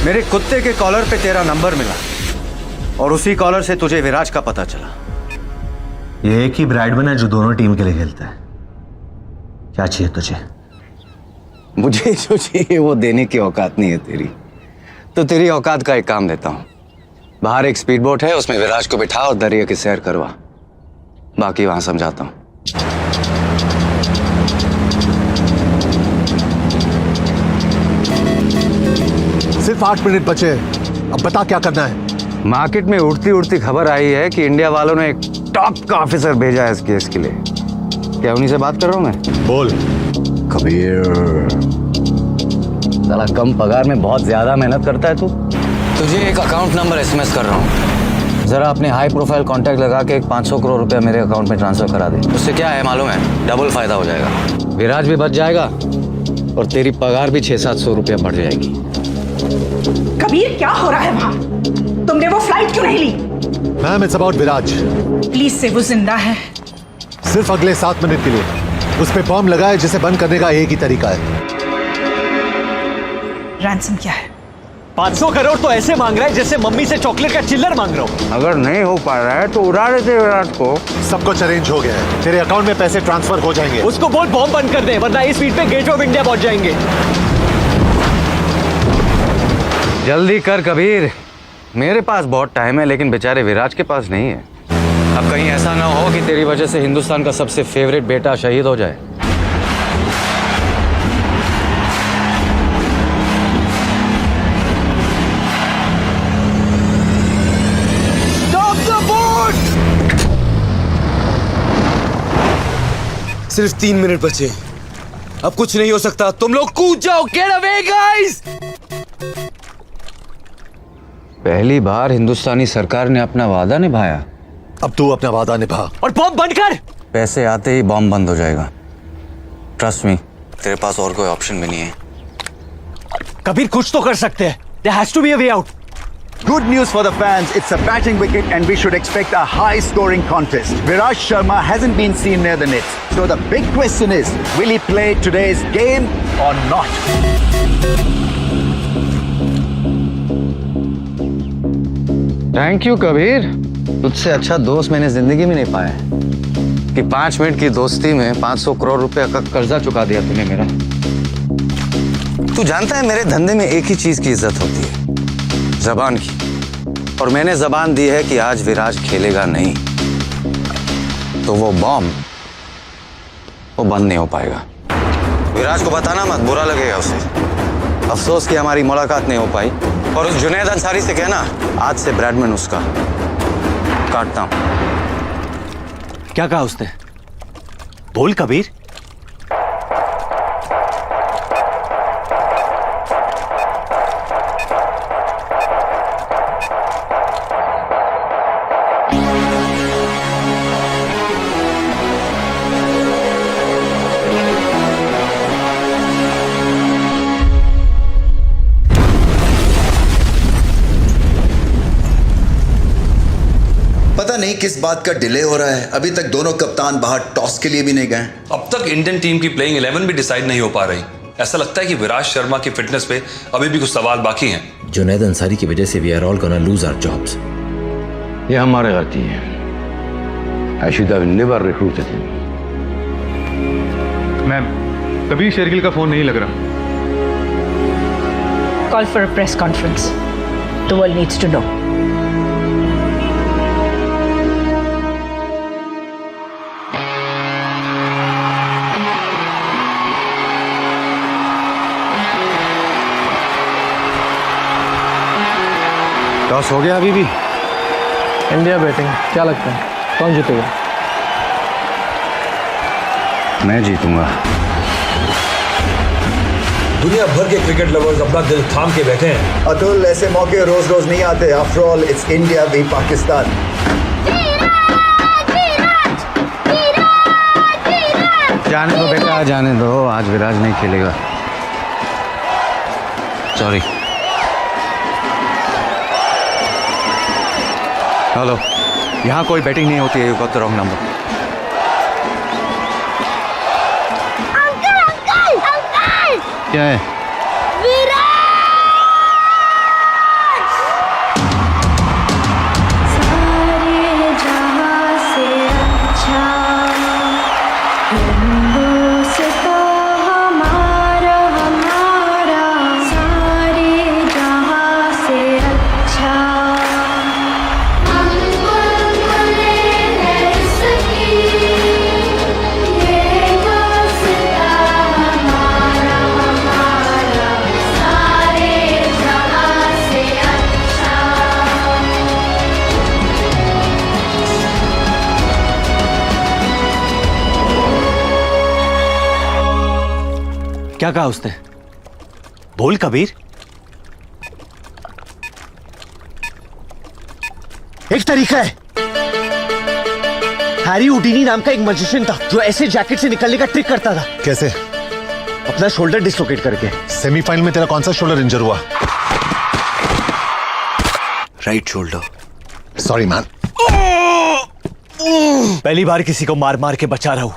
मेरे कुत्ते के कॉलर पे तेरा नंबर मिला और उसी कॉलर से तुझे विराज का पता चला। ये एक ही ब्रैडमैन है जो दोनों टीम के लिए खेलता है। क्या चाहिए तुझे? मुझे जो चाहिए वो देने की औकात नहीं है तेरी। तो तेरी औकात का एक काम देता हूं। बाहर एक स्पीड बोट है, उसमें विराज को बिठा और दरिया की सैर करवा। बाकी वहां समझाता हूं। सिर्फ 8 मिनट बचे, अब बता क्या करना है। मार्केट में उड़ती उड़ती खबर आई है कि इंडिया वालों ने एक टॉप का ऑफिसर भेजा है इस केस के लिए। क्या उन्हीं से बात कर रहा हूं मैं? बोल। कबीर, साला कम पगार में बहुत ज्यादा मेहनत करता है तू। तुझे एक अकाउंट नंबर SMS कर रहा हूँ, जरा अपने हाई प्रोफाइल कॉन्टैक्ट लगा के एक 500 करोड़ रुपया मेरे अकाउंट में ट्रांसफर करा दे। उससे क्या है मालूम है? डबल फायदा हो जाएगा। विराज भी बच जाएगा और तेरी पगार भी 600-700 रुपया बढ़ जाएगी। कबीर, क्या हो रहा है वहाँ? तुमने वो फ्लाइट क्यों नहीं ली? Ma'am, it's about Viraj. Please say, वो जिंदा है। सिर्फ अगले 7 मिनट के लिए। उस पे बॉम्ब लगा है जिसे बंद करने का एक ही तरीका है। रैंसम क्या है? 500 करोड़ तो ऐसे मांग रहा है जैसे मम्मी से चॉकलेट का चिल्लर मांग रहा हूँ। अगर नहीं हो पा रहा है तो उड़ा देते विराट को। सब कुछ अरेंज हो गया है, तेरे अकाउंट में पैसे ट्रांसफर हो जाएंगे। उसको बोल बॉम्ब बंद कर दे, वरना इस स्पीड पे गेट ऑफ इंडिया पहुंच जाएंगे। जल्दी कर कबीर, मेरे पास बहुत टाइम है लेकिन बेचारे विराज के पास नहीं है। अब कहीं ऐसा ना हो कि तेरी वजह से हिंदुस्तान का सबसे फेवरेट बेटा शहीद हो जाए। सिर्फ 3 मिनट बचे, अब कुछ नहीं हो सकता। तुम लोग कूद जाओ। Get away guys. पहली बार हिंदुस्तानी सरकार ने अपना वादा निभाया। अब तू अपना वादा निभा और बॉम्ब बंद कर। पैसे आते ही बॉम्ब बंद हो जाएगा। ट्रस्ट मी, तेरे पास और कोई ऑप्शन भी नहीं है। कबीर कुछ तो कर सकते हैं। There has to be a way out. Good news for the fans. It's a batting wicket and we should expect a high-scoring contest. Viraj Sharma hasn't been seen near the nets. So the big question is, will he play today's game or not? Thank you Kabir. तुझसे अच्छा दोस्त मैंने जिंदगी में नहीं पाया है कि 5 मिनट की दोस्ती में 500 करोड़ रुपए का कर्जा चुका दिया तूने मेरा। तू जानता है मेरे धंधे में एक ही चीज की इज्जत होती है, जबान की। और मैंने जबान दी है कि आज विराज खेलेगा नहीं तो वो बॉम्ब वो बंद नहीं हो पाएगा। विराज को बताना मत, बुरा लगेगा उसे। अफसोस कि हमारी मुलाकात नहीं हो पाई। और उस जुनैद अंसारी से कहना आज से ब्रैडमैन उसका काटता हूं। क्या कहा उसने? बोल कबीर। पता नहीं किस बात का डिले हो रहा है। अभी तक दोनों कप्तान बाहर टॉस के लिए भी नहीं गए। अब तक इंडियन टीम की प्लेइंग 11 भी डिसाइड नहीं हो पा रही। ऐसा लगता है कि विराज शर्मा की फिटनेस पे अभी भी कुछ सवाल बाकी हैं। जुनैद अंसारी की वजह से we are all gonna lose our jobs. ये हमारी गलती है। I should have never recruited him. Ma'am, कभी शेरगिल का फोन नहीं लग रहा। Call for a press conference. The world needs to know. Toss हो गया अभी भी? इंडिया बैटिंग, क्या लगता है कौन जीतेगा? मैं जीतूंगा। दुनिया भर के क्रिकेट लवर्स अपना दिल थाम के बैठे हैं। अतुल, ऐसे मौके रोज रोज नहीं आते। After all it's India v Pakistan. जाने दो बेटा, जाने दो। आज विराज नहीं खेलेगा। सॉरी। हेलो, यहाँ कोई बैटिंग नहीं होती है। You got the wrong number. Uncle uncle uncle, क्या है? सारे जहां से अच्छा हिंदुस्तान हमारा हमारा, सारे जहां से अच्छा। क्या कहा उसने? बोल कबीर। एक तरीका है। हैरी हुडीनी नाम का एक मैजिशियन था जो ऐसे जैकेट से निकलने का ट्रिक करता था। कैसे? अपना शोल्डर डिसलोकेट करके। सेमीफाइनल में तेरा कौन सा शोल्डर इंजर हुआ? Right shoulder. Sorry man. पहली बार किसी को मार मार के बचा रहा हूं।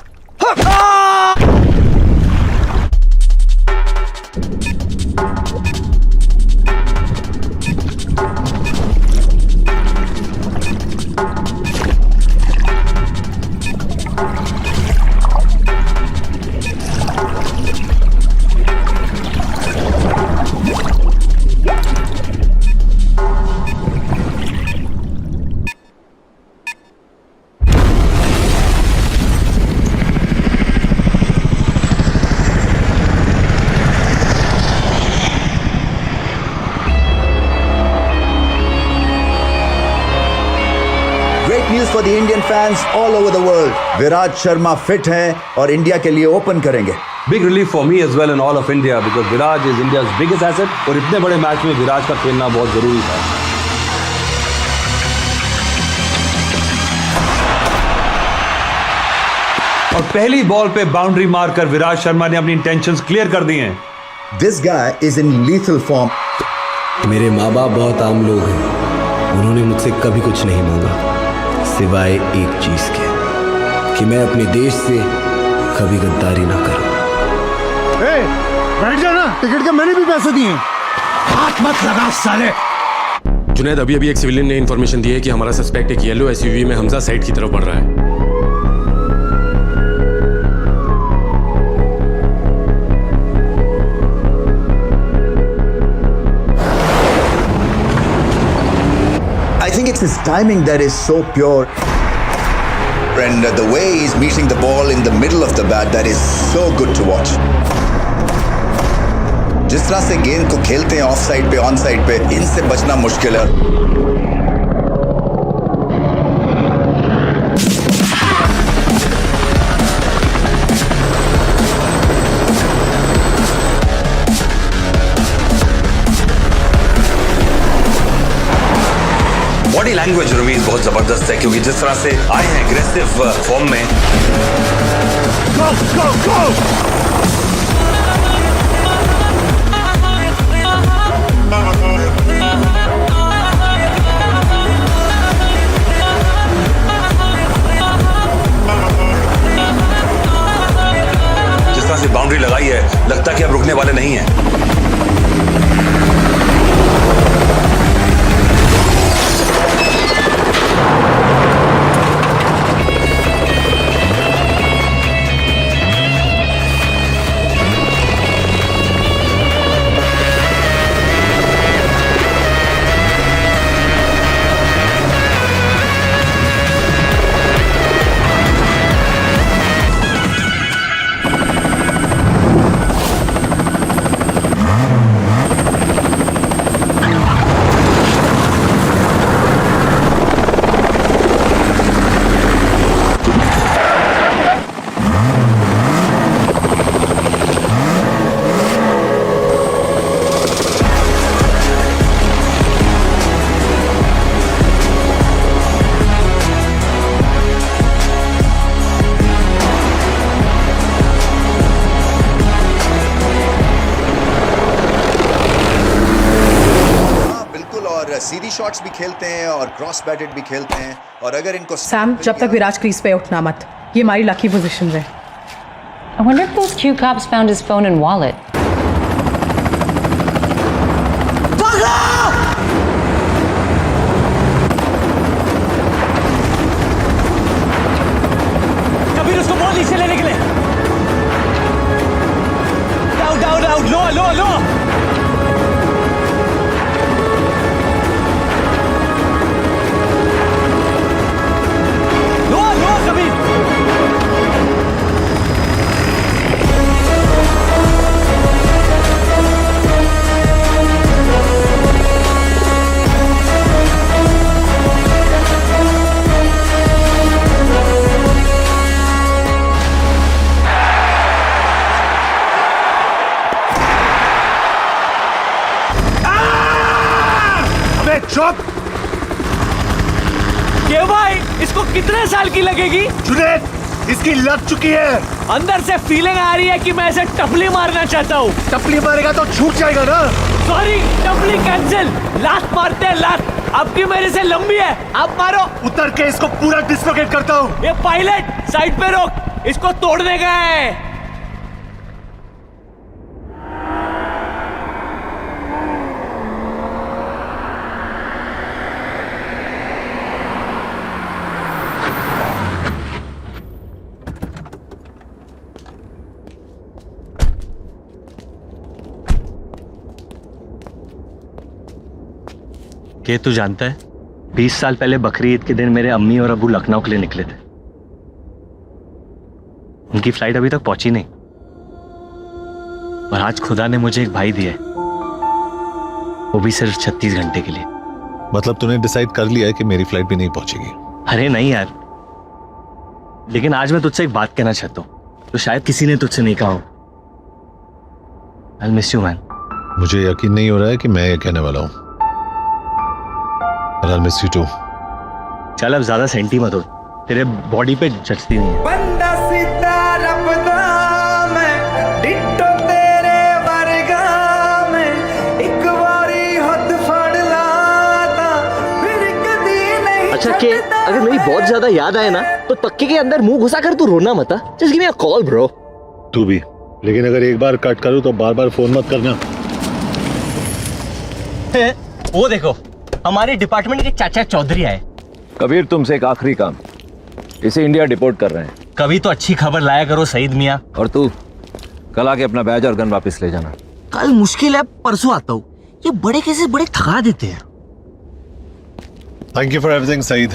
for the Indian fans all over the world. Viraj Sharma fit हैं और इंडिया के लिए ओपन करेंगे. Big relief for me as well and all of India because Viraj is India's biggest asset और इतने बड़े मैच में विराज का खेलना बहुत जरूरी था. और पहली बॉल पे बाउंड्री मारकर विराट शर्मा ने अपनी इंटेंशंस क्लियर कर दी हैं। This guy is in lethal form. मेरे माँ बाप बहुत आम लोग हैं। उन्होंने मुझसे कभी कुछ नहीं मांगा सिवाय एक चीज के कि मैं अपने देश से कभी गद्दारी ना करूं। बैठ जाना, टिकट के मैंने भी पैसे दिए। हाथ मत लगा साले। जुनैद, अभी अभी एक सिविलियन ने इन्फॉर्मेशन दी है कि हमारा सस्पेक्ट एक येलो एसयूवी में हमजा साइड की तरफ बढ़ रहा है। I think it's his timing that is so pure. And the way he's meeting the ball in the middle of the bat, that is so good to watch. जिस तरह से गेंद को खेलते हैं ऑफ साइड पे ऑन साइड पे, इनसे बचना मुश्किल है। बॉडी लैंग्वेज रवीज बहुत जबरदस्त है, क्योंकि जिस तरह से आए हैं एग्रेसिव फॉर्म में। Go, go, go! जिस तरह से बाउंड्री लगाई है, लगता है कि अब रुकने वाले नहीं हैं। सीधी शॉट्स भी खेलते हैं और क्रॉस बैटेड भी खेलते हैं, और अगर इनको सैम, जब तक विराज क्रीज पे उठना मत, ये हमारी लकी पोजीशन है। I wonder if those Q cops found his phone and wallet. Kabir, उसको बॉल नीचे लेने के लिए। आउट आउट आउट, लो लो लो। चुप! क्या भाई, इसको कितने साल की लगेगी? जुनैद, इसकी लग चुकी है। अंदर से फीलिंग आ रही है कि मैं ऐसे टपली मारना चाहता हूँ। टपली मारेगा तो छूट जाएगा ना। सॉरी, टपली कैंसिल। लात मारते हैं, लात। आपकी मेरे से लंबी है, आप मारो। उतर के इसको पूरा डिसलोकेट करता हूँ। ये पायलट साइड पे रोक, इसको तोड़ने का है। क्या तू जानता है, 20 साल पहले बकरी ईद के दिन मेरे अम्मी और अबू लखनऊ के लिए निकले थे। उनकी फ्लाइट अभी तक पहुंची नहीं, और आज खुदा ने मुझे एक भाई दिया है, वो भी सिर्फ 36 घंटे के लिए। मतलब तूने डिसाइड कर लिया है कि मेरी फ्लाइट भी नहीं पहुंचेगी? अरे नहीं यार, लेकिन आज मैं तुझसे एक बात कहना चाहता हूँ तो शायद किसी ने तुझसे नहीं कहा हो। I'll miss you, man. मुझे यकीन नहीं हो रहा है कि मैं ये कहने वाला हूँ। I'll miss you too. चल अब ज्यादा सेंटी मत हो, तेरे बॉडी पे जचती नहीं है। चक्के, अगर मेरी बहुत ज्यादा याद आए ना तो तक्के के अंदर मुंह घुसा कर तू रोना मत। Just give me a call bro. तू भी, लेकिन अगर एक बार कट करूं तो बार बार फोन मत करना। वो देखो, हमारे डिपार्टमेंट के चाचा चौधरी आए। कबीर, तुमसे एक आखिरी काम, इसे इंडिया डिपोर्ट कर रहे हैं। कभी तो अच्छी खबर लाया करो सईद मियाँ। और तू कल आके अपना बैज और गन वापस ले जाना। कल मुश्किल है, परसों आता हूँ। ये बड़े कैसे बड़े थका देते हैं। Thank you for everything Saeed.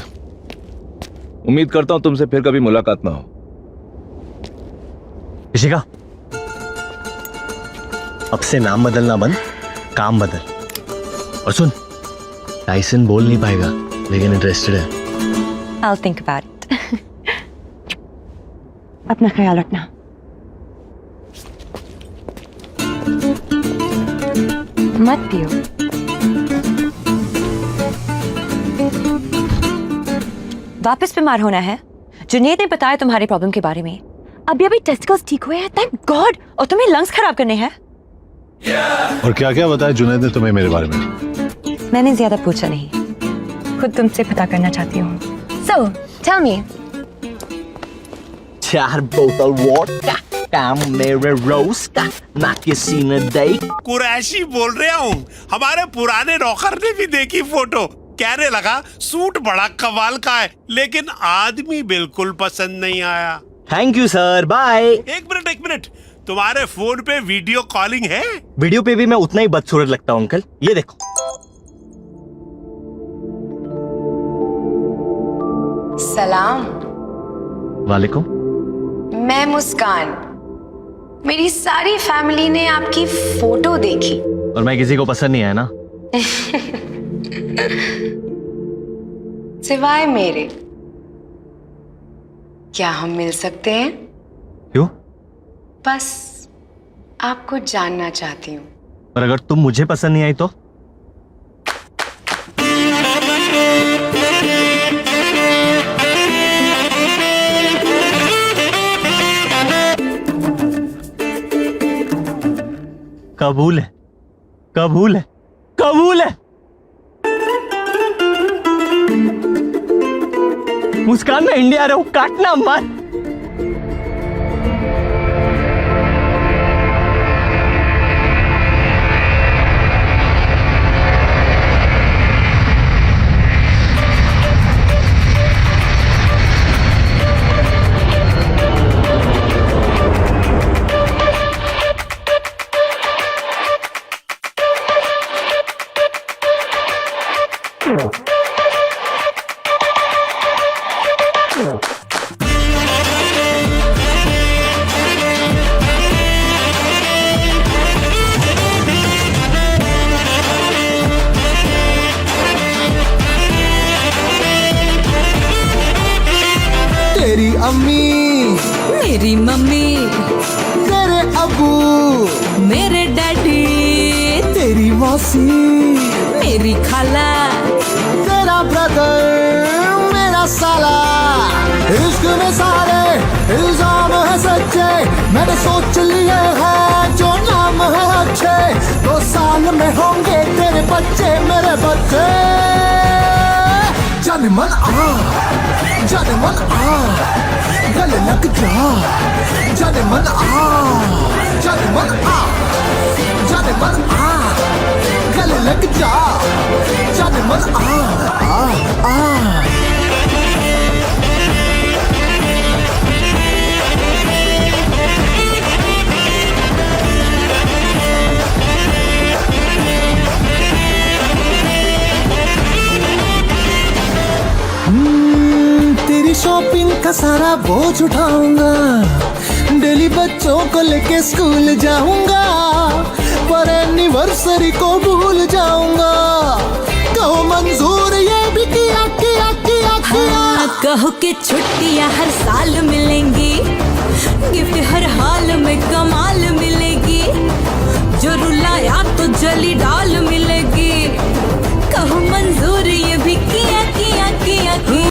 उम्मीद करता हूँ तुमसे फिर कभी मुलाकात ना हो। ऋषिका, अब से नाम बदलना बंद, काम बदल। और सुन, टाइसन बोल नहीं पाएगा लेकिन इंटरेस्टेड है। I'll think about it. अपना ख्याल रखना। मत पियो। वापस बीमार होना है? जुनेद ने बताया तुम्हारे प्रॉब्लम के बारे में। अभी टेस्टिकल्स ठीक हुए हैं, थैंक गॉड। और तुम्हें लंग्स खराब करने हैं। और क्या क्या बताया जुनैद ने तुम्हें मेरे बारे में? मैंने ज्यादा पूछा नहीं, खुद तुमसे पता करना चाहती हूँ। So, tell me. 4 बोतल वोडका, काम मेरे रोज का, ना किसी ने देख। कुरैशी बोल रहा हूँ। हमारे पुराने नौकर ने भी देखी फोटो, कहने लगा सूट बड़ा कमाल का है, लेकिन आदमी बिल्कुल पसंद नहीं आया। Thank you sir, bye. एक मिनट, तुम्हारे फोन पे वीडियो कॉलिंग है? वीडियो पे भी मैं उतना ही बदसूरत लगता हूँ अंकल। ये देखो। सलाम। वालेकुम। मैं मुस्कान। मेरी सारी फैमिली ने आपकी फोटो देखी। और मैं किसी को पसंद नहीं आया ना? सिवाय मेरे। क्या हम मिल सकते हैं? क्यों? बस आपको जानना चाहती हूँ। और अगर तुम मुझे पसंद नहीं आई तो? कबूल है, कबूल है, कबूल है। मुस्कान, मैं इंडिया आ रहा हूं, काटना मत। तेरी अम्मी, मेरी मम्मी, तेरे अबू, मेरे डैडी, तेरी मौसी, मेरी खाला, तेरा ब्रदर, मेरा साला। इश्क में सारे इल्जाम है सच्चे, मैंने सोच लिए हैं जो नाम है अच्छे। 2 साल में होंगे तेरे बच्चे, मेरे बच्चे। जाने मन आ, जाने मन आ, गले लग जा। जाने मन आ, जाने मन आ, जाने मन आ, गले लग जा। जाने मन आ। तेरी शॉपिंग का सारा बोझ उठाऊंगा, डेली बच्चों को लेके स्कूल जाऊंगा, पर एनिवर्सरी को भूल जाऊंगा। कहो मंजूर ये भी किया किया किया किया। कहो कि छुट्टियां हर साल मिलेंगी, गिफ्ट हर हाल में कमाल मिलेगी, जो रुलाया तो जली डाल मिलेगी।